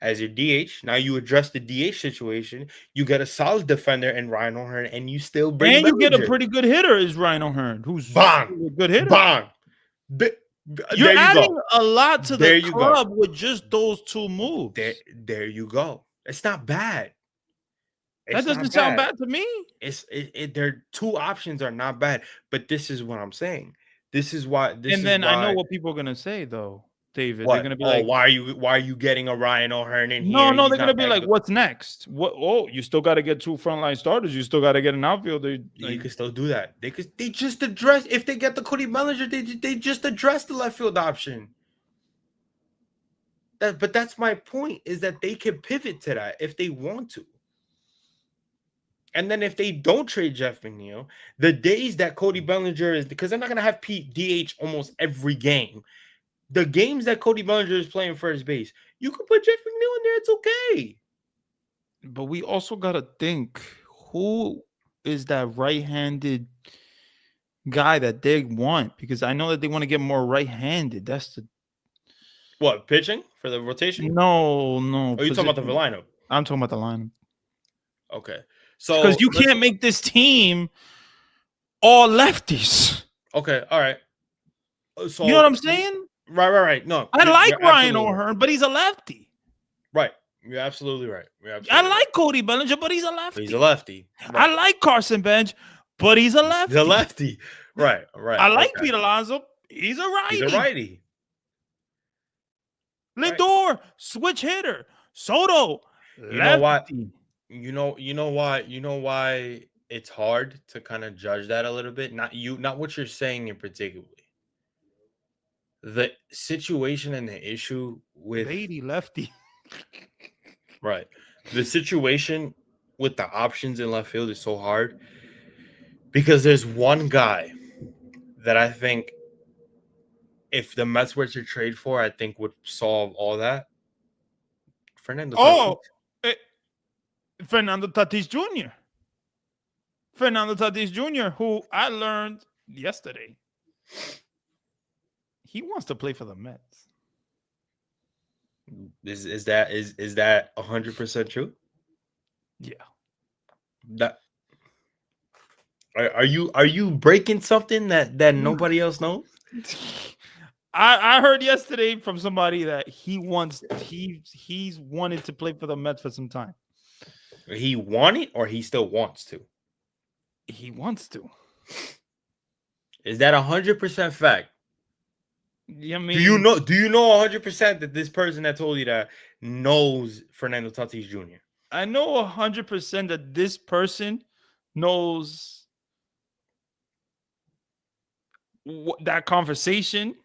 As your DH. Now you address the DH situation. You get a solid defender in Ryan O'Hearn, and you still bring. And you get a pretty good hitter is Ryan O'Hearn, who's a good hitter. Bang. You're There you adding go. a lot to the There you go. club with just those two moves. There you go. It's not bad. That It's doesn't not sound bad. bad to me. Their two options are not bad, but this is what I'm saying. This is why. This And is then I know why. what people are gonna say though, David. They're What? gonna be Oh, like, why are you getting a Ryan O'Hearn in no, here? no, He's they're gonna not be that like, good. what's next? What? Oh, you still got to get two frontline starters. You still got to get an outfielder. You Like, can still do that. They just address if they get the Cody Bellinger, they just address the left field option. But that's my point is that they can pivot to that if they want to. And then if they don't trade Jeff McNeil, the days that Cody Bellinger is because they're not gonna have Pete DH almost every game. The games that Cody Bellinger is playing first base, you can put Jeff McNeil in there. It's okay. but we also gotta think who is that right-handed guy that they want, because I know that they want to get more right-handed. That's the What pitching for the rotation? no Are you talking about the position. lineup? I'm talking about the lineup Okay, because so you let's. can't make this team all lefties. Okay, all right. You know what So I'm saying? right. No, I like you're Ryan absolutely right. O'Hearn, but he's a lefty. Right. You're absolutely right. I like Cody Bellinger, but he's a He's a lefty. lefty. Right. I like Carson Bench, but he's a He's a lefty. lefty. Right. I like Okay. Pete Alonso. He's a righty. He's a righty. Right. Lindor, switch hitter. Soto, You know what? lefty. You know why it's hard to kind of judge that a little bit. Not what you're saying in particularly. The situation and the issue with Beatty, lefty. right. The situation with the options in left field is so hard because there's one guy that I think if the Mets were to trade for, I think would solve all that. Fernando Tatis. eh, Fernando Tatis Jr. Fernando Tatis Jr., who I learned yesterday, he wants to play for the Mets. Is that 100% true? Yeah. That are you breaking something that nobody else knows? I heard yesterday from somebody that he's wanted to play for the Mets for some time. He wanted or he still wants to? He wants to. Is that 100% fact? I mean, Do you know 100% that this person that told you that knows Fernando Tatis Jr.? I know 100% that this person knows that conversation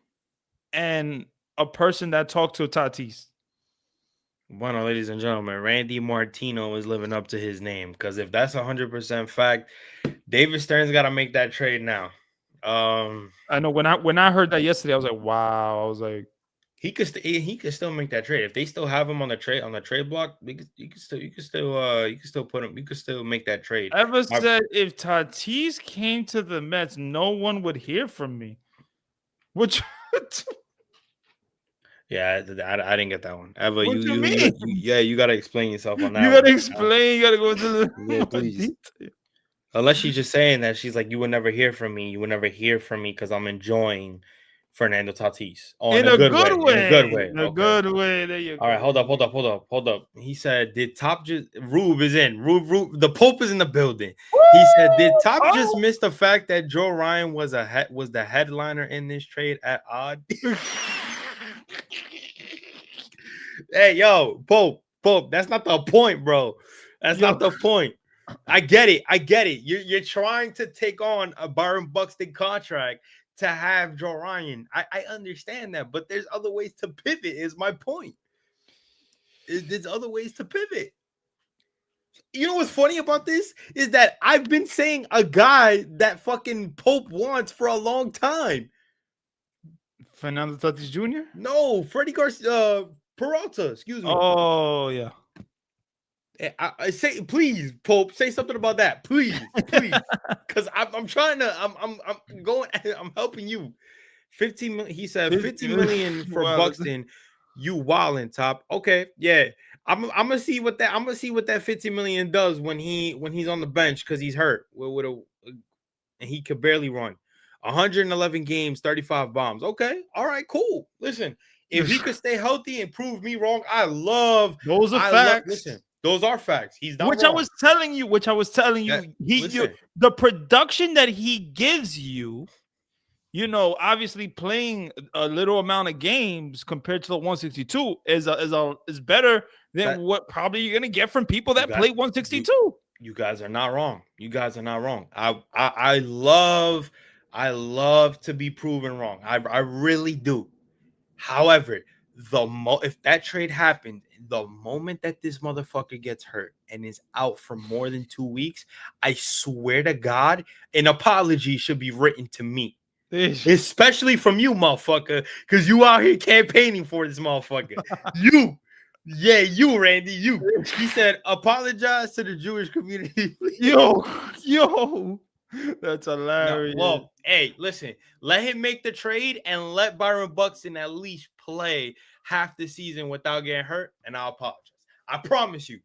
and a person that talked to Tatis. Bueno, ladies and gentlemen, Randy Martino is living up to his name because if that's 100% fact, David Stern's got to make that trade now. I know when I heard that yesterday, I was like, wow. I was like, he could still make that trade if they still have him on the trade block. You could still put him. You could still make that trade. Ever said if Tatis came to the Mets, no one would hear from me. Which yeah, I didn't get that one. Eva, what you mean? You got to explain yourself on that. You gotta explain. You gotta go to the yeah, please. Unless she's just saying that she's like, you would never hear from me. You would never hear from me because I'm enjoying Fernando Tatis. Oh, in a good way. In a good way. In a good way. There you go. All right, hold up. He said, did Top just Rube is in. Rube, the Pope is in the building. Woo! He said, did Top just miss the fact that Joe Ryan was the headliner in this trade at odd? Hey, yo, Pope, that's not the point, bro. That's not the point. I get it. You're trying to take on a Byron Buxton contract to have Joe Ryan. I understand that, but there's other ways to pivot, is my point. There's other ways to pivot. You know what's funny about this is that I've been saying a guy that fucking Pope wants for a long time. Fernando Tatis Jr.? No, Freddie Garcia, Peralta, excuse me. Oh, yeah. I say, please, Pope, say something about that, please, because I'm trying to, I'm going, I'm helping you. 15 million. He said 50 million for Buxton. You wildin', Top. Okay, yeah. I'm gonna see what that 50 million does when he's on the bench because he's hurt and he could barely run. 111 games, 35 bombs. Okay, all right, cool. Listen, if he could stay healthy and prove me wrong, Those are I love. facts. Listen, those are facts. He's not Which I wrong. was telling you, That you listen, the production that he gives you, obviously playing a little amount of games compared to the 162 is better than that what probably you're gonna get from people you that got play you 162. you guys are not wrong. You guys are not wrong. I love to be proven wrong. I really do. However, if that trade happened, the moment that this motherfucker gets hurt and is out for more than 2 weeks, I swear to God, an apology should be written to me. Especially from you, motherfucker, because you out here campaigning for this motherfucker. You, yeah, you, Randy, you. He said, apologize to the Jewish community. Yo, that's No, hilarious. well, hey, listen, let him make the trade and let Byron Buxton at least play half the season without getting hurt, and I'll apologize. I promise you.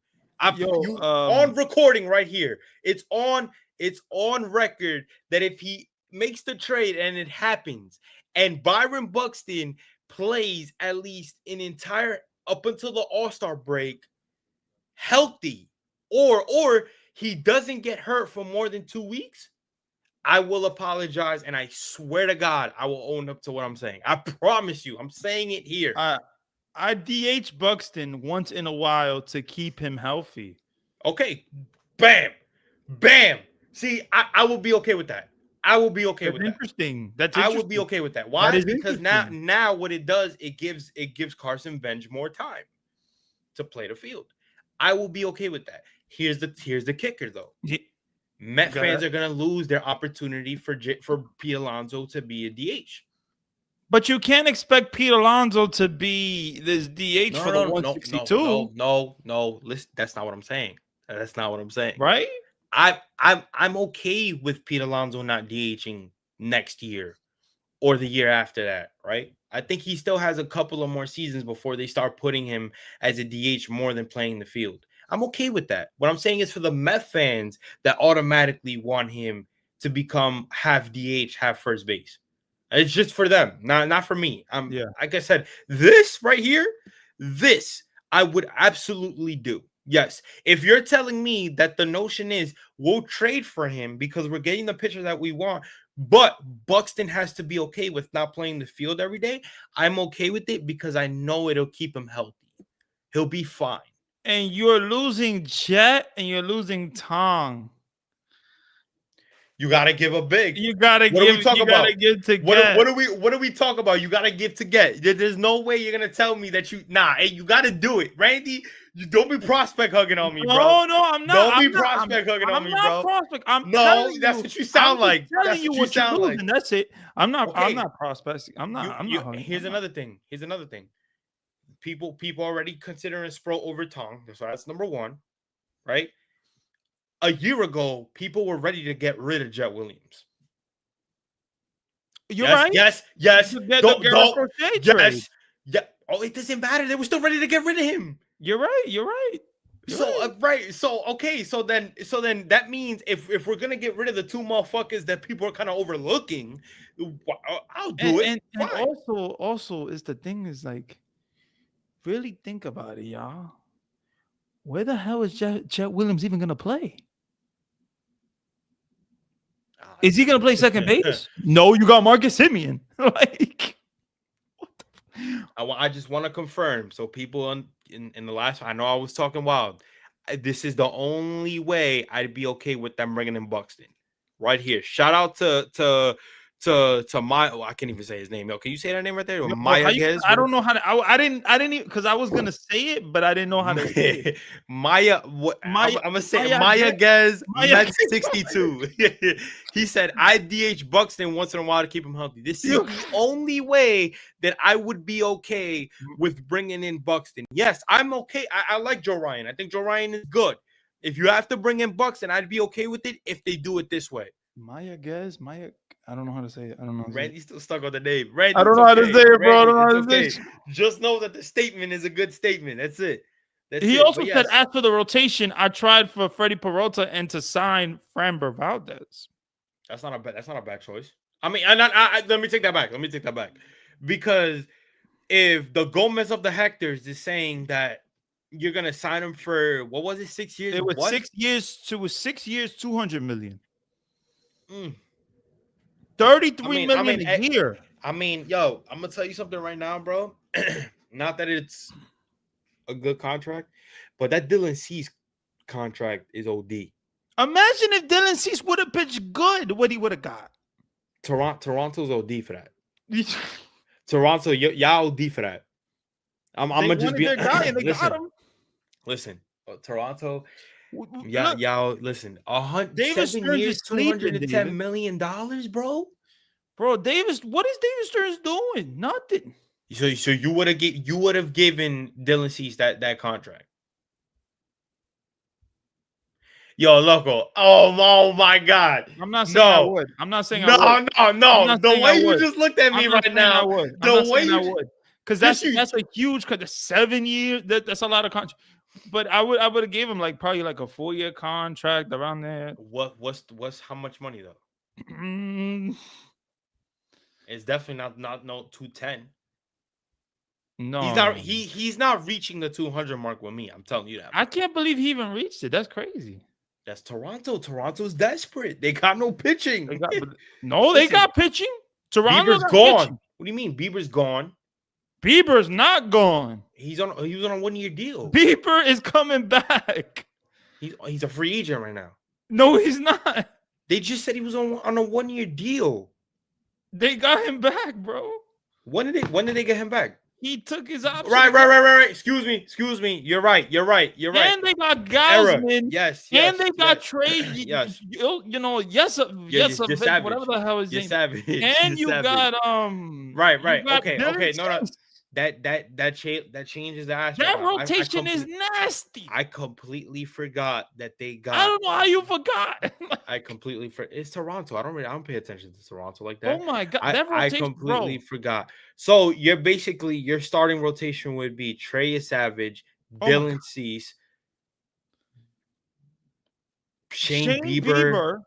You on recording right here. It's on record that if he makes the trade and it happens, and Byron Buxton plays at least an entire up until the All-Star break healthy, or he doesn't get hurt for more than 2 weeks, I will apologize, and I swear to God, I will own up to what I'm saying. I promise you. I'm saying it here. I DH Buxton once in a while to keep him healthy. Okay. Bam. Bam. See, I will be okay with that. I will be okay with that. Interesting. That's I interesting. would be okay with that. Why? Because now what it does, it gives Carson Bench more time to play the field. I will be okay with that. Here's the kicker though. Met fans are gonna lose their opportunity for Pete Alonso to be a DH. But you can't expect Pete Alonso to be this DH for the 162. No. Listen, that's not what I'm saying. That's not what I'm saying. Right? I'm okay with Pete Alonso not DHing next year or the year after that, right? I think he still has a couple of more seasons before they start putting him as a DH more than playing the field. I'm okay with that. What I'm saying is for the Met fans that automatically want him to become half DH, half first base. It's just for them, not for me. Like I said, this right here, this I would absolutely do. Yes, if you're telling me that the notion is we'll trade for him because we're getting the pitcher that we want, but Buxton has to be okay with not playing the field every day, I'm okay with it because I know it'll keep him healthy. He'll be fine. And you're losing Jet and you're losing Tong. You gotta give a big. You gotta what give. Are we talk you about? Gotta give to what, get. What do we talk about? You gotta give to get. There's no way you're gonna tell me that you. Nah, hey, you gotta do it, Randy. You don't be prospect hugging on me, bro. No, I'm not. Don't I'm be not, prospect hugging on me, I'm bro. not prospect. I'm no, telling that's you, what you sound like. Telling that's you what you're losing. That's it. I'm not. Okay. I'm not prospecting. I'm not. I'm not. Here's another thing. People already considering Sproul over Tong. So that's number one, right? A year ago, people were ready to get rid of Jet Williams. You're right. Yes. Yes. Yeah. Oh, it doesn't matter. They were still ready to get rid of him. You're right. Right. So okay. So then that means if we're gonna get rid of the two motherfuckers that people are kind of overlooking, I'll do it. And also is the thing is like, really think about it, y'all. Where the hell is Jet Williams even gonna play? Is he gonna play second base? No, you got Marcus Semien. Like, I just want to confirm. So people in the last, I know I was talking wild. This is the only way I'd be okay with them bringing in Buxton right here. Shout out to my. Oh, I can't even say his name. Yo, can you say that name right there? Maya Gez. I don't know how to. I didn't even because I was gonna say it, but I didn't know how to say it. Maya. I'm gonna say Maya Gez. Met 62. He said I DH Buxton once in a while to keep him healthy. This is the only way that I would be okay with bringing in Buxton. Yes, I'm okay. I like Joe Ryan. I think Joe Ryan is good. If you have to bring in Buxton, I'd be okay with it if they do it this way. Maya Gez. I don't know how to say it. I don't know. Randy's still stuck on the name. Randy, I don't know how to say it, bro. I don't know how to say it. Just know that the statement is a good statement. That's it. He also said, after the rotation, I tried for Freddie Peralta and to sign Framber Valdez. That's not a bad choice. I mean, let me take that back. Because if the Gomez of the Hectors is saying that you're gonna sign him for what was it, 6 years? It was What? 6 years. To was 6 years, 200 million. Mm. 33 million a year. I mean, yo, I'm gonna tell you something right now, bro. Not that it's a good contract, but that Dylan Cease contract is OD. Imagine if Dylan Cease would have pitched good, what he would have got. Toronto's OD for that. Toronto, y'all OD for that. I'm gonna just be their guy and they got him. Listen, Toronto, Look, y'all listen. David 7 Stearns years, is sleeping, $210 million, bro. Bro, what is David Stearns doing? Nothing. So you would have given Dylan Cease that contract. Yo, loco. Oh my God. I'm not saying I would. I'm not saying I would. No. The way you just looked at me right now. I would. The way I would. Because that's a huge, because 7 years, that's a lot of contract. But I would have gave him probably a 4-year contract around there. What's how much money though? It's definitely not 210. No, he's not reaching the 200 mark with me. I'm telling you that. I can't believe he even reached it. That's crazy. That's Toronto. Toronto's desperate. They got no pitching. They got pitching. Toronto's gone. Pitching. What do you mean? Bieber's gone. Bieber's not gone. He was on a 1-year deal. Bieber is coming back. He's a free agent right now. No, he's not. They just said he was on a 1-year deal. They got him back, bro. When did they get him back? He took his option. Right. Excuse me. You're right. And they got Gausman. Yes. And they got Trey. Yes. Whatever the hell his name. Savage. And you got Right. Okay. No. That changes the aspect. That rotation is nasty. I completely forgot that they got. I don't know how you forgot. I completely forgot. It's Toronto. I don't pay attention to Toronto like that. Oh my God, I completely forgot. So your starting rotation would be Trey Savage, Dylan Cease, Shane Bieber.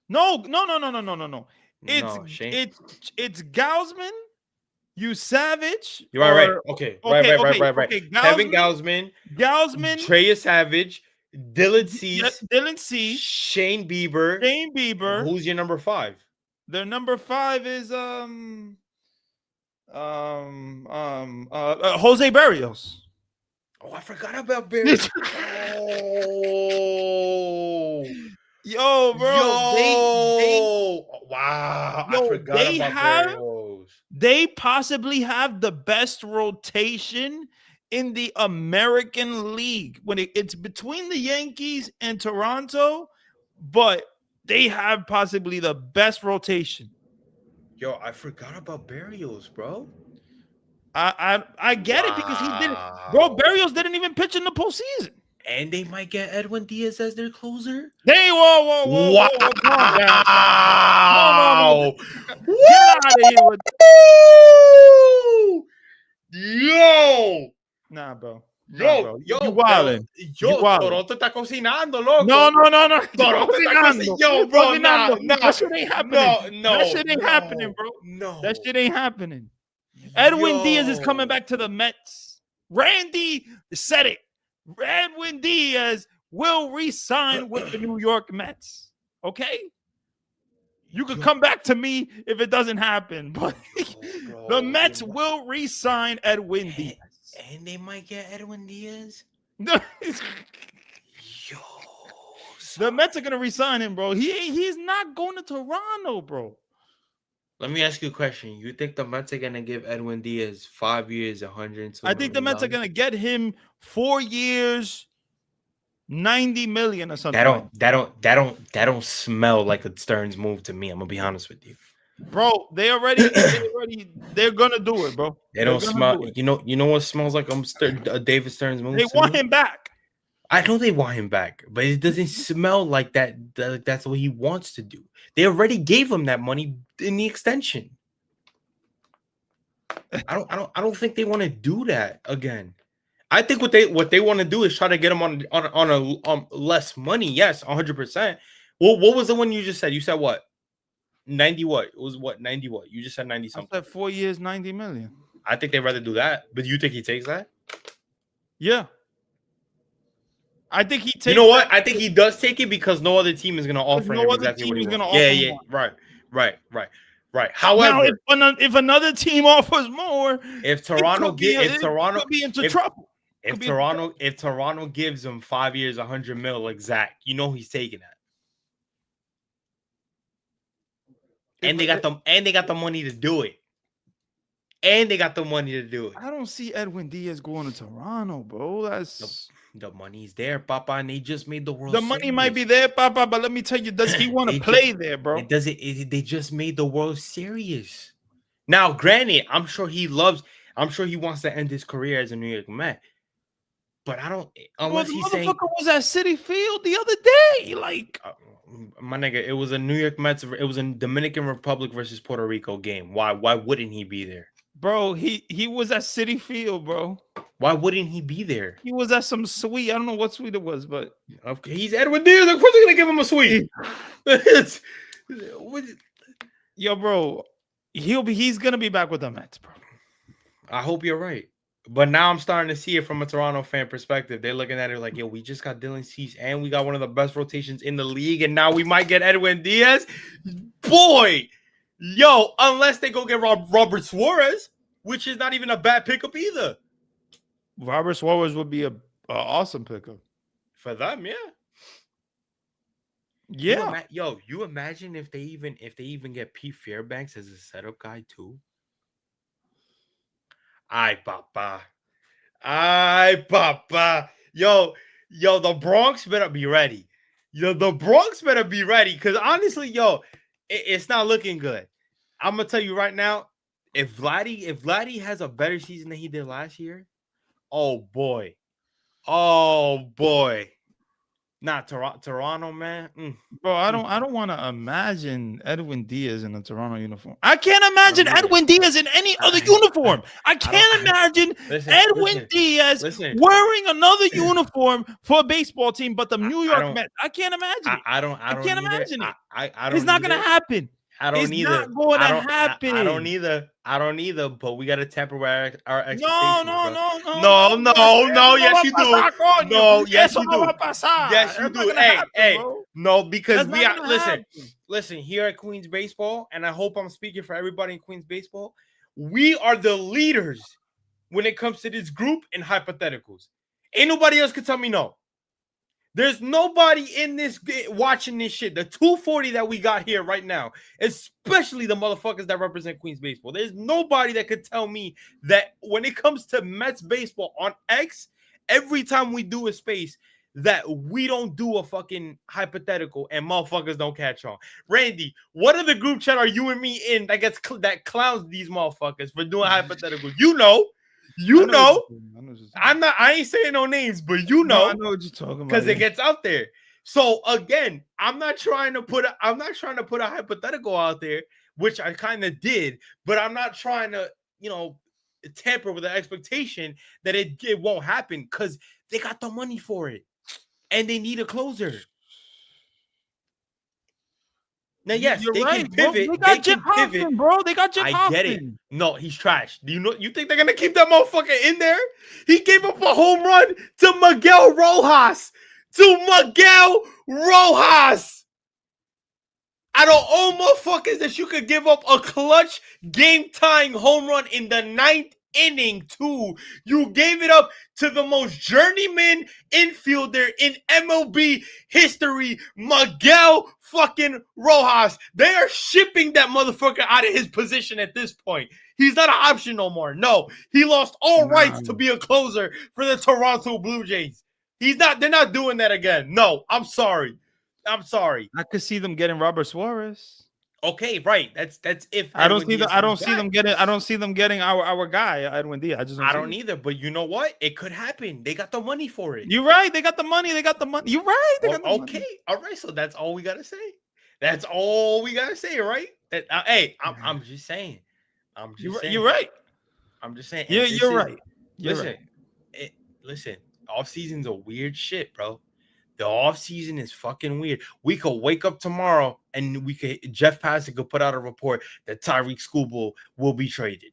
No. It's Gausman. You Savage. You're right. Okay. Right. Kevin Gausman, Trey Savage, Dylan Cease, Shane Bieber. Who's your number 5? Their number 5 is Jose Barrios. Oh, I forgot about Barrios. Yo, bro. Wow. I forgot about Barrios. They possibly have the best rotation in the American League when it's between the Yankees and Toronto, but they have possibly the best rotation. Yo, I forgot about Barrios, bro. I get it because he didn't. Bro, Barrios didn't even pitch in the postseason. And they might get Edwin Diaz as their closer. Hey, whoa. Wow. Get out of here with Yo. Nah, bro. Yo, you wildin'. Toronto está cocinando, loco. No. Toronto está cocinando. Yo, bro, no. That shit ain't happening. No. That shit ain't happening, bro. No. That shit ain't happening. Edwin Diaz is coming back to the Mets. Randy said it. Edwin Diaz will re-sign with the New York Mets. Okay? You could come back to me if it doesn't happen, but the Mets will re-sign Edwin Diaz. And they might get Edwin Diaz? Yo. The Mets are going to re-sign him, bro. He's not going to Toronto, bro. Let me ask you a question. You think the Mets are going to give Edwin Diaz 5 years, 102 I think the Mets are going to get him 4 years, 90 million or something. That don't smell like a Stearns move to me. I'm going to be honest with you. Bro, they're going to do it, bro. They don't smell. You know what smells like a David Stearns move? They want him back. I know they want him back, but it doesn't smell like that. That's what he wants to do. They already gave him that money in the extension. I don't think they want to do that again. I think what they want to do is try to get him on a less money. Yes, 100%. Well, what was the one you just said? You said what? 90 what? It was what? 90 what? You just said 90 I something. said 4 years, 90 million. I think they'd rather do that. But you think he takes that? Yeah. I think he takes You know what? that I think he does take it because no other team is going to because offer no him other exactly what team he is going wants. to Yeah, offer yeah. more. Right. Now, However, if another team offers more, if Toronto could be into trouble. if Toronto gives him 5 years, 100 mil exact, you know he's taking that. And they got the money to do it. I don't see Edwin Diaz going to Toronto, bro. That's The money's there, Papa, and they just made the World the Series. money might be there, Papa, but let me tell you, does he want to play there, bro? They just made the World Series. Now, granted, I'm sure he wants to end his career as a New York Met. But I don't, unless the he's saying, motherfucker was at City Field the other day. Like, my nigga, it was a New York Mets, it was a Dominican Republic versus Puerto Rico game. Why wouldn't he be there? bro, he was at City Field, bro. Why wouldn't he be there? He was at some suite. I don't know what suite it was, but he's Edwin Diaz. Of course, they're gonna give him a suite. Yo, bro, he's gonna be back with the Mets, bro. I hope you're right. But now I'm starting to see it from a Toronto fan perspective. They're looking at it like, yo, we just got Dylan Cease and we got one of the best rotations in the league, and now we might get Edwin Diaz. Boy, yo, unless they go get Robert Suarez, which is not even a bad pickup either. Robert Suarez would be a awesome pickup for them, yeah. Yeah. You imagine if they even get Pete Fairbanks as a setup guy too. Ay, papa. Yo, the Bronx better be ready. The Bronx better be ready. Because honestly, it's not looking good. I'm gonna tell you right now, if Vladdy has a better season than he did last year, oh boy. Not Toronto, man. Bro, I don't want to imagine Edwin Diaz in a Toronto uniform. I can't imagine Edwin Diaz in any other uniform. I can't imagine Edwin Diaz wearing another uniform for a baseball team, but the New York Mets. I can't imagine it. I can't imagine it. I don't. It's not gonna happen. It's not going to happen. I don't either. But we gotta temper our expectations. No. Yes, you do. No, yes, you do. Yes, you do. Hey. No, because we are. Listen. Here at Queens Baseball, and I hope I'm speaking for everybody in Queens Baseball. We are the leaders when it comes to this group and hypotheticals. Ain't nobody else can tell me no. There's nobody in this watching this shit. The 240 that we got here right now, especially the motherfuckers that represent Queens Baseball. There's nobody that could tell me that when it comes to Mets baseball on X, every time we do a space, that we don't do a fucking hypothetical and motherfuckers don't catch on. Randy, what other group chat are you and me in that clowns these motherfuckers for doing hypothetical? You know. I ain't saying no names, but I know what you're talking about because it gets out there. So again, I'm not trying to put a hypothetical out there, which I kind of did, but I'm not trying to, tamper with the expectation that it won't happen because they got the money for it and they need a closer. Now, yes, they can pivot. They got Jeff Hoffman, bro. They got Jeff Hoffman. I get it. No, he's trash. You think they're gonna keep that motherfucker in there? He gave up a home run to Miguel Rojas. Out of all motherfuckers that you could give up a clutch game-tying home run in the 9th inning too, you gave it up to the most journeyman infielder in MLB history, Miguel fucking Rojas. They are shipping that motherfucker out of his position at this point. He's not an option no more. No, he lost all rights to be a closer for the Toronto Blue Jays. They're not doing that again. No, I'm sorry. I could see them getting Robert Suarez. Okay, right. That's if I don't see them getting our guy Edwin Diaz. I don't either. But you know what? It could happen. They got the money for it. You're right. They got the money. You're right. Okay. All right. So that's all we gotta say. Right? I'm just saying. You're right. I'm just saying. You're right. Listen. Off season's a weird shit, bro. The off season is fucking weird. We could wake up tomorrow and Jeff Passan could put out a report that Tyreek Schoolboy will be traded.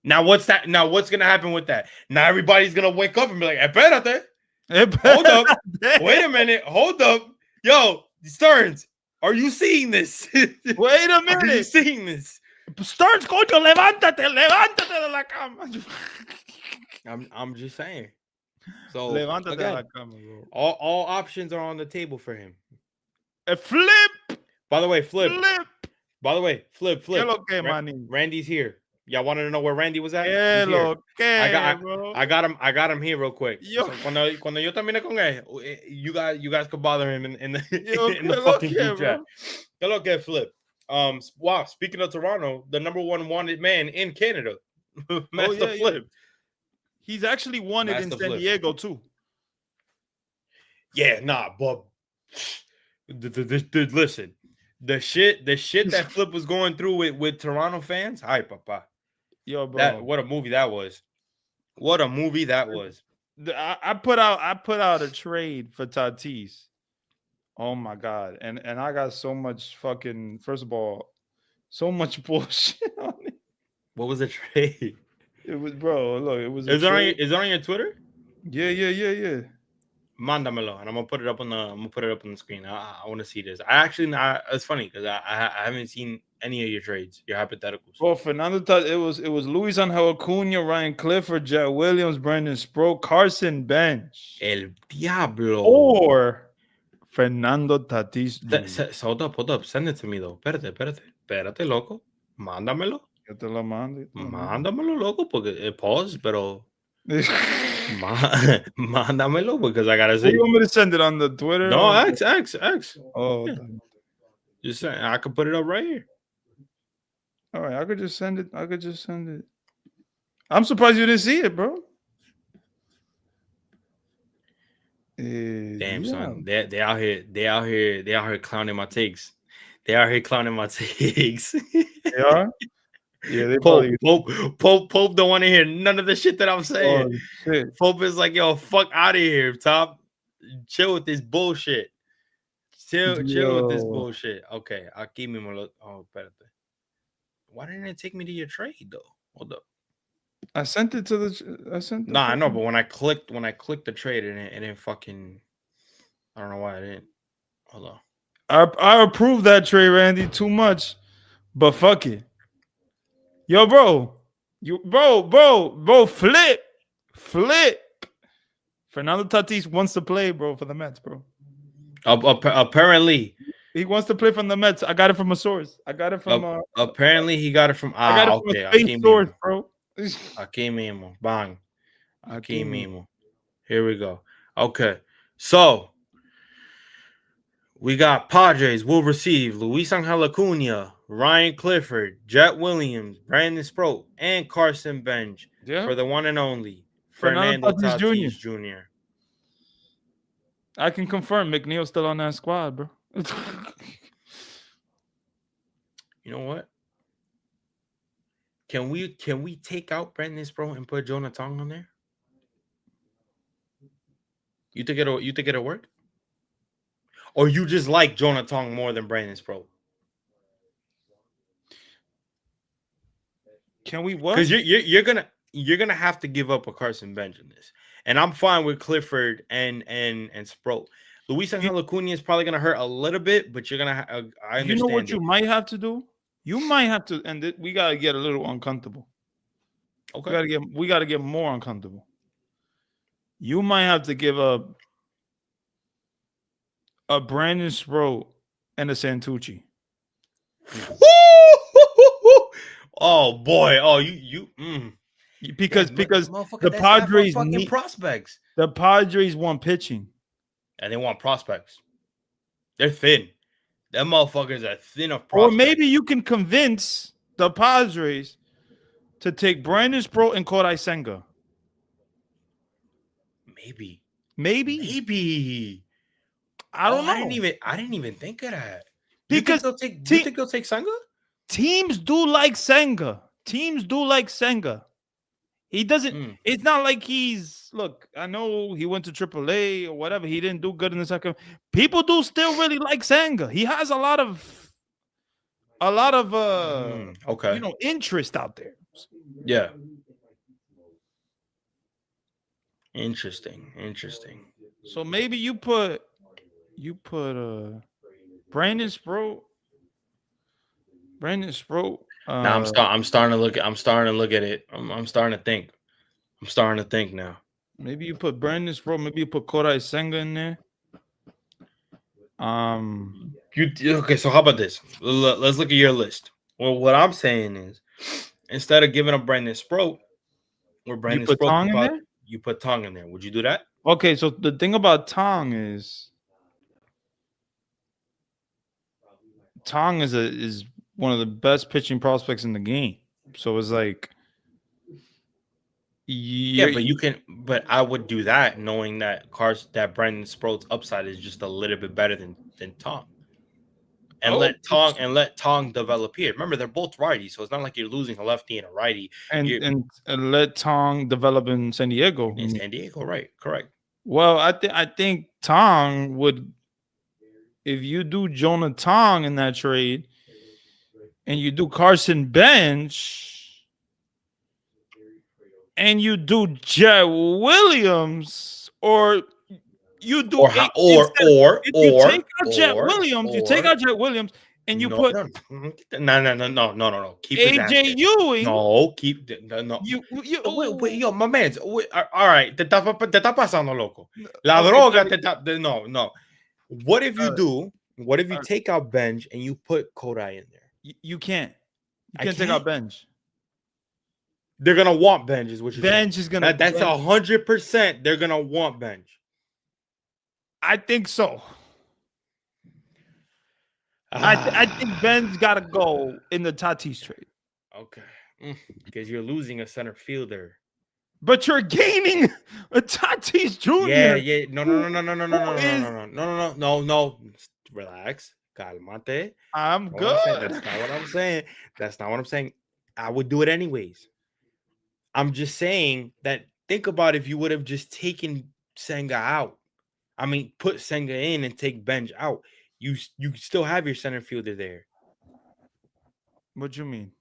Now what's that? Now what's gonna happen with that? Now everybody's gonna wake up and be like, "Espérate, hold up, wait a minute, hold up, yo, Stearns, are you seeing this? Wait a Are you minute. seeing this? Stearns, coño, levántate de la cama. I'm just saying. So Levántate de la again, cama, bro. all options are on the table for him. A flip. By the way, Flip. By the way, Flip. ¿Qué lo que, maní? Randy's here. Y'all wanted to know where Randy was at? ¿Qué He's here. lo que, bro? I got him here real quick. Yo. So cuando yo termine con él, you guys could bother him in the Yo, in the ¿qué lo fucking que, group chat. bro? Good luck at Flip. Wow, speaking of Toronto, the number one wanted man in Canada, Master Flip. He's actually wanted in Master San Flip. Diego too. Yeah, nah, but listen, the shit that Flip was going through with Toronto fans. Hi, papa. Yo, bro. What a movie that was. What a movie that was. I put out a trade for Tatis. Oh my god. And I got so much fucking, first of all, so much bullshit on it. What was the trade? It was, bro, look, it was Is it on your Twitter? Yeah. Mándamelo, and I'm gonna put it up on the screen. I want to see this. It's funny because I haven't seen any of your trades, your hypotheticals. Well, Fernando, it was Luis Angel Acuna, Ryan Clifford, Jet Williams, Brandon Sproat, Carson Bench, El Diablo, or Fernando Tatis. Hold up, send it to me though. Espérate, loco. Mándamelo. Yo te lo mando. Mándamelo, loco, porque pause, pero mándamelo because I gotta see. You want me to send it on the Twitter? No, X. Oh, yeah. Just saying, I could put it up right here. All right, I could just send it. I'm surprised you didn't see it, bro. Damn, son, they out here clowning my takes. They are. They are. Yeah, they Pope don't want to hear none of the shit that I'm saying. Oh, shit. Pope is like, yo, fuck out of here, Top. Chill with this bullshit. Chill with this bullshit. Okay, aquí mismo lo. Oh, espérate. Why didn't it take me to your trade though? Hold up. I sent it to the. Nah, I know, but when I clicked the trade, it didn't fucking. I don't know why I didn't. Hold on. I approve that trade, Randy, too much, but fuck it. Yo, bro, flip. Fernando Tatis wants to play, bro, for the Mets, bro. Apparently, he wants to play from the Mets. I got it from a source. I got it from. Apparently, he got it from. I got it from a fake source, bro. Aquí mismo, bang. Aquí mismo. Here we go. Okay, so we got Padres will receive Luis Angel Acuna, Ryan Clifford, Jet Williams, Brandon Sproat, and Carson Bench for the one and only Fernando Tatis Jr. I can confirm McNeil's still on that squad, bro. You know what? Can we take out Brandon Sproat and put Jonathan on there? You think it'll work? Or you just like Jonathan more than Brandon Sproat? Can we what? Because you're gonna have to give up a Carson Bench in this, and I'm fine with Clifford and Sproat. Luis Angel Acuna is probably gonna hurt a little bit, but you're gonna. I understand. You know what you might have to do? You might have to, and we gotta get a little uncomfortable. Okay, we gotta get more uncomfortable. You might have to give up a Brandon Sproat and a Santucci. Oh boy! Oh you. Because the Padres need prospects. The Padres want pitching, and they want prospects. They're thin. Them motherfuckers are thin of prospects. Or maybe you can convince the Padres to take Brandon Sproat and Kodai Senga. Maybe. I don't know. I didn't even think of that. Because do you think they'll take Senga? Teams do like Senga. He doesn't. Mm. It's not like he's. Look, I know he went to AAA or whatever. He didn't do good in the second. People do still really like Senga. He has a lot of Okay. interest out there. Yeah. Interesting. So maybe you put Brandon Sproat. Brandon Sproat. Now I'm starting to look. I'm starting to look at it. I'm starting to think. I'm starting to think now. Maybe you put Brandon Sproat. Maybe you put Kodai Senga in there. Okay? So how about this? Let's look at your list. Well, what I'm saying is, instead of giving up Brandon Sproat, or You Brandon put Sproat, Tong in there. you put Tong in there. Would you do that? Okay, so the thing about Tong is is one of the best pitching prospects in the game. So it's like Yeah, but you can. But I would do that knowing that Brandon Sproat's upside is just a little bit better than Tong. And let Tong develop here. Remember, they're both righties, so it's not like you're losing a lefty and a righty. and let Tong develop in San Diego. In San Diego, right? Correct. Well, I think Tong would, if you do Jonah Tong in that trade, and you do Carson Bench, and you do Jet Williams, or you do If you take out Jet Williams, and you put no. Keep his ass AJ there. Ewing. No, keep no. Wait, yo, my man. All right, te está pasando loco. La droga te está. No. What if you do? What if you take out Bench and you put Kodai in there? You can't. You can't take out Bench. They're gonna want Bench, is what you're saying. Bench is gonna. That's 100%. They're gonna want Bench. I think so. I think Ben's got to go in the Tatis trade. Okay, because you're losing a center fielder, but you're gaining a Tatis Jr. Yeah. No. Relax, calmate. I'm good. That's not what I'm saying. That's not what I'm saying. I would do it anyways. I'm just saying that. Think about if you would have just taken Senga out. I mean, put Senga in and take Bench out. You still have your center fielder there. What do you mean?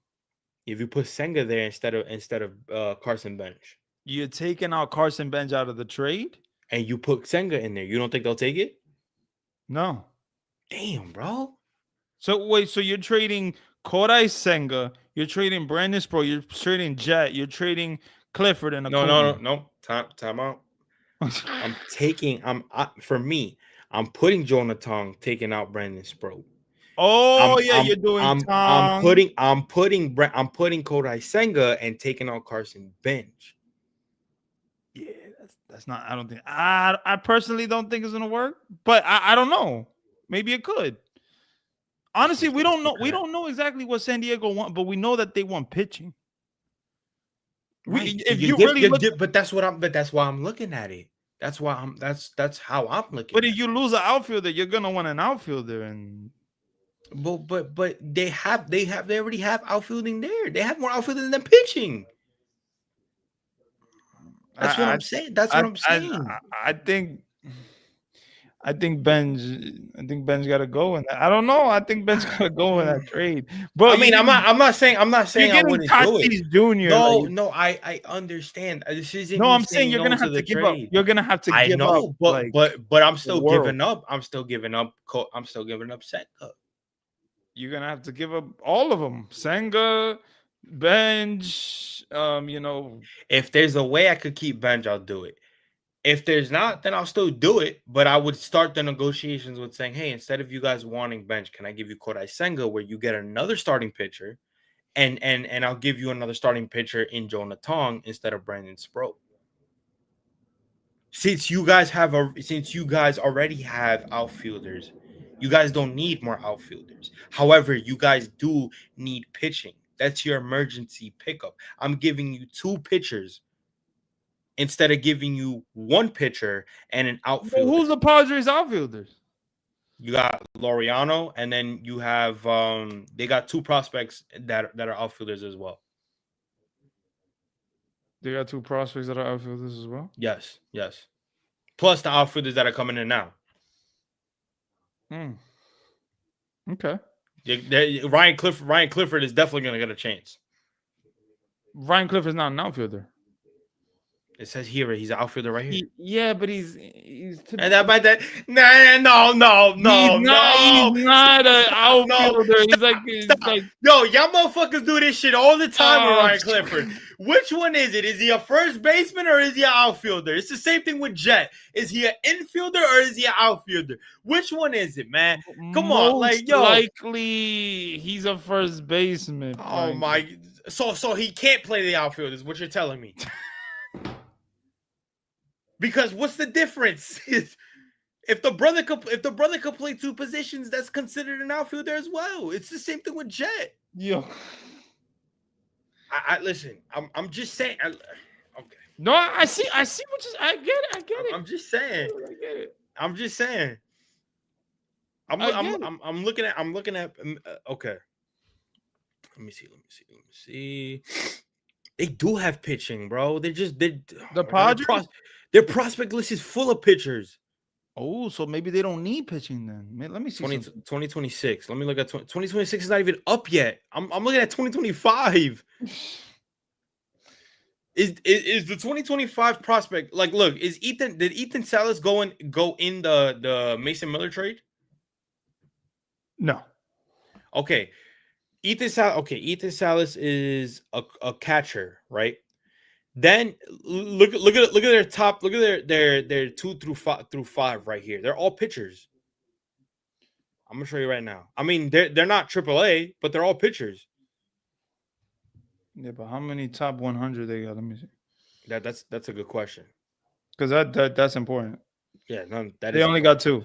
If you put Senga there instead of Carson Bench, you're taking out Carson Bench out of the trade, and you put Senga in there. You don't think they'll take it? No. Damn, bro. So wait, so you're trading Kodai Senga, you're trading Brandon Sproat, you're trading Jet, you're trading Clifford and no. Time out. For me, I'm putting Jonah Tong, taking out Brandon Sproat. You're doing I'm putting Kodai Senga and taking out Carson Bench. Yeah, that's not. I don't think. I personally don't think it's gonna work, but I don't know. Maybe it could. Honestly, we don't know. We don't know exactly what San Diego want, but we know that they want pitching. Right. But that's why I'm looking at it. That's why that's how I'm looking. But if you lose an outfielder, you're gonna want an outfielder, and but they already have outfielding there. They have more outfielding than pitching. That's what I'm saying. I think Ben's got to go in that. I don't know. I think Ben's got to go in that trade. But I mean, I'm not saying I wouldn't do it. Jr. No, I understand. This isn't. No, I'm saying you're gonna have to give up. You're gonna have to give up. But I'm still giving up. I'm still giving up Senga. You're gonna have to give up all of them. Senga, Bench. If there's a way I could keep Bench, I'll do it. If there's not, then I'll still do it. But I would start the negotiations with saying, hey, instead of you guys wanting Bench, can I give you Kodai Senga, where you get another starting pitcher, and I'll give you another starting pitcher in Jonah Tong instead of Brandon Sproat. Since you guys already have outfielders, you guys don't need more outfielders. However, you guys do need pitching. That's your emergency pickup. I'm giving you two pitchers instead of giving you one pitcher and an outfielder. Who's the Padres outfielders? You got Laureano, and then you have they got two prospects that are outfielders as well. They got two prospects that are outfielders as well. Yes. Plus the outfielders that are coming in now. Okay. Ryan Clifford is definitely going to get a chance. Ryan Clifford's not an outfielder. It says here he's an outfielder right here. Yeah, but he's And that by that, no. He's not an outfielder. Stop. Yo, y'all motherfuckers do this shit all the time with Ryan Clifford. Which one is it? Is he a first baseman or is he an outfielder? It's the same thing with Jet. Is he an infielder or is he an outfielder? Which one is it, man? Come on, like yo. Likely he's a first baseman. Oh my, so he can't play the outfield is what you're telling me. Because what's the difference? If the brother could play two positions, that's considered an outfielder as well. It's the same thing with Jet. Yo, I listen. I'm just saying. Okay. No, I see what you. I get it. I'm just saying. I get it. I'm just saying. I'm looking at. Okay. Let me see. They do have pitching, bro. The Padres. Their prospect list is full of pitchers. Oh, so maybe they don't need pitching then. Man, let me see. 2026. Let me look at 2026 is not even up yet. I'm looking at 2025. Is the 2025 prospect like? Look, did Ethan Salas go in the Mason Miller trade? No. Okay. Ethan Salas is a catcher, right? Then look at their top. Look at their 2 through 5 right here. They're all pitchers. I'm gonna show you right now. I mean, they're not AAA, but they're all pitchers. Yeah, but how many top 100 they got? Let me see. That's a good question. Because that's important. Yeah, they only got 2.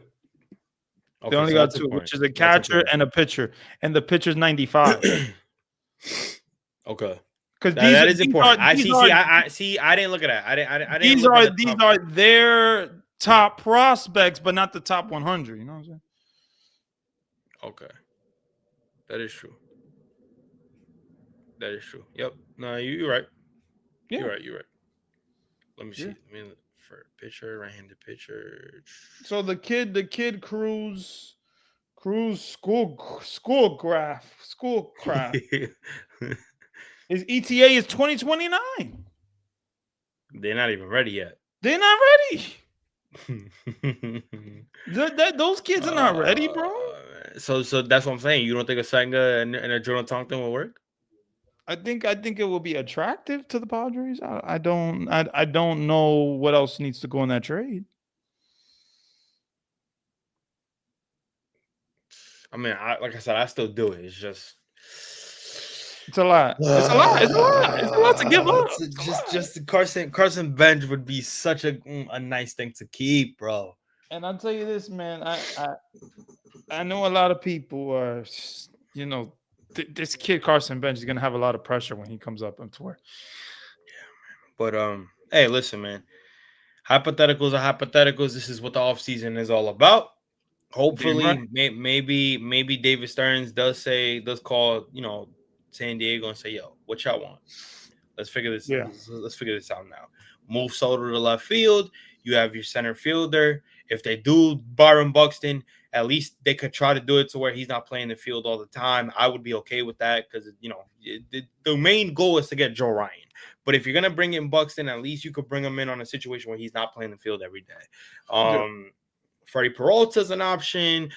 Okay, they only got 2, which is a catcher and a pitcher, and the pitcher's 95. Okay. Because that is important. I didn't look at that. I didn't. These are their top prospects, but not the top 100. You know what I'm saying? Okay, that is true. Yep. No, you're right. Yeah. You're right. Let me see. Yeah. For pitcher, right-handed pitcher. So the kid Cruz Schoolcraft. His ETA is 2029. They're not even ready yet. They're not ready. Those kids are not ready, bro. So that's what I'm saying. You don't think a Senga and a Jonathan Thompson will work? I think it will be attractive to the Padres. I don't know what else needs to go in that trade. I mean, like I said, I still do it. It's just. It's a lot. It's a lot to give up. Just Carson Bench would be such a nice thing to keep, bro. And I'll tell you this, man. I know a lot of people are, this kid Carson Bench is gonna have a lot of pressure when he comes up on tour. Yeah, man. But hey, listen, man. Hypotheticals are hypotheticals. This is what the offseason is all about. Hopefully, maybe David Stearns does call, San Diego and say, yo, what y'all want? Let's figure this. Yeah. Let's figure this out now. Move Soto to left field. You have your center fielder. If they do Byron Buxton, at least they could try to do it to where he's not playing the field all the time. I would be okay with that because, the main goal is to get Joe Ryan. But if you're going to bring in Buxton, at least you could bring him in on a situation where he's not playing the field every day. Freddie Peralta is an option.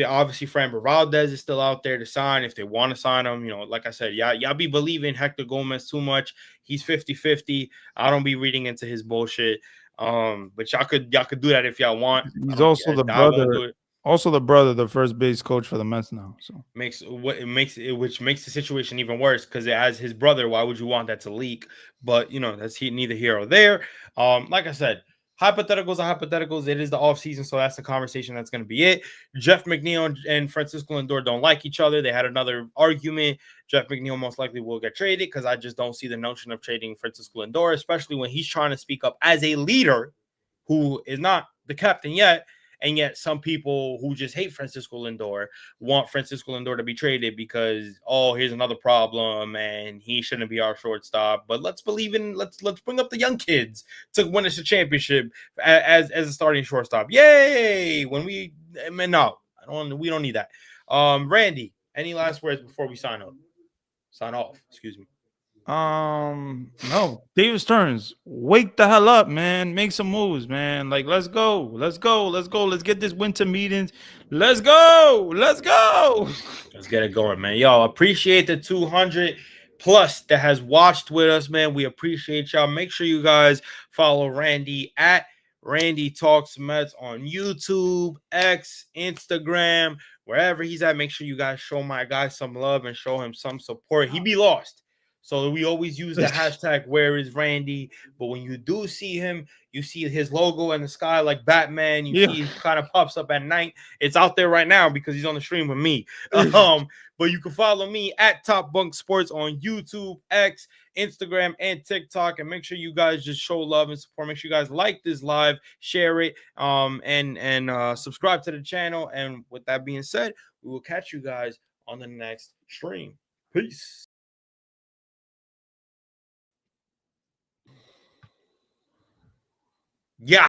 Obviously, Framber Valdez is still out there to sign if they want to sign him. Like I said, y'all be believing Hector Gomez too much. He's 50-50. I don't be reading into his bullshit. But y'all could do that if y'all want. He's also the brother. Also the brother, the first base coach for the Mets now. So which makes the situation even worse because as his brother, why would you want that to leak? But that's neither here or there. Like I said. Hypotheticals are hypotheticals. It is the offseason, so that's the conversation. That's going to be it. Jeff McNeil and Francisco Lindor don't like each other. They had another argument. Jeff McNeil most likely will get traded because I just don't see the notion of trading Francisco Lindor, especially when he's trying to speak up as a leader who is not the captain yet And yet some people who just hate Francisco Lindor want Francisco Lindor to be traded because, oh, here's another problem and he shouldn't be our shortstop. But let's believe in let's bring up the young kids to win us a championship as a starting shortstop. Yay! When we no, we don't need that. Randy, any last words before we sign up? Sign off, excuse me. No, David Stearns, wake the hell up, man. Make some moves, man. Like, let's go, let's go, let's go. Let's get this winter meetings. Let's go, let's go. Let's get it going, man. Y'all appreciate the 200 plus that has watched with us, man. We appreciate y'all. Make sure you guys follow Randy at Randy Talks Mets on YouTube, X, Instagram, wherever he's at. Make sure you guys show my guy some love and show him some support. He be lost. So we always use the hashtag where is Randy. But when you do see him, you see his logo in the sky like Batman. You see he kind of pops up at night. It's out there right now because he's on the stream with me. But you can follow me at Top Bunk Sports on YouTube, X, Instagram, and TikTok. And make sure you guys just show love and support. Make sure you guys like this live, share it, and subscribe to the channel. And with that being said, we will catch you guys on the next stream. Peace. Yeah.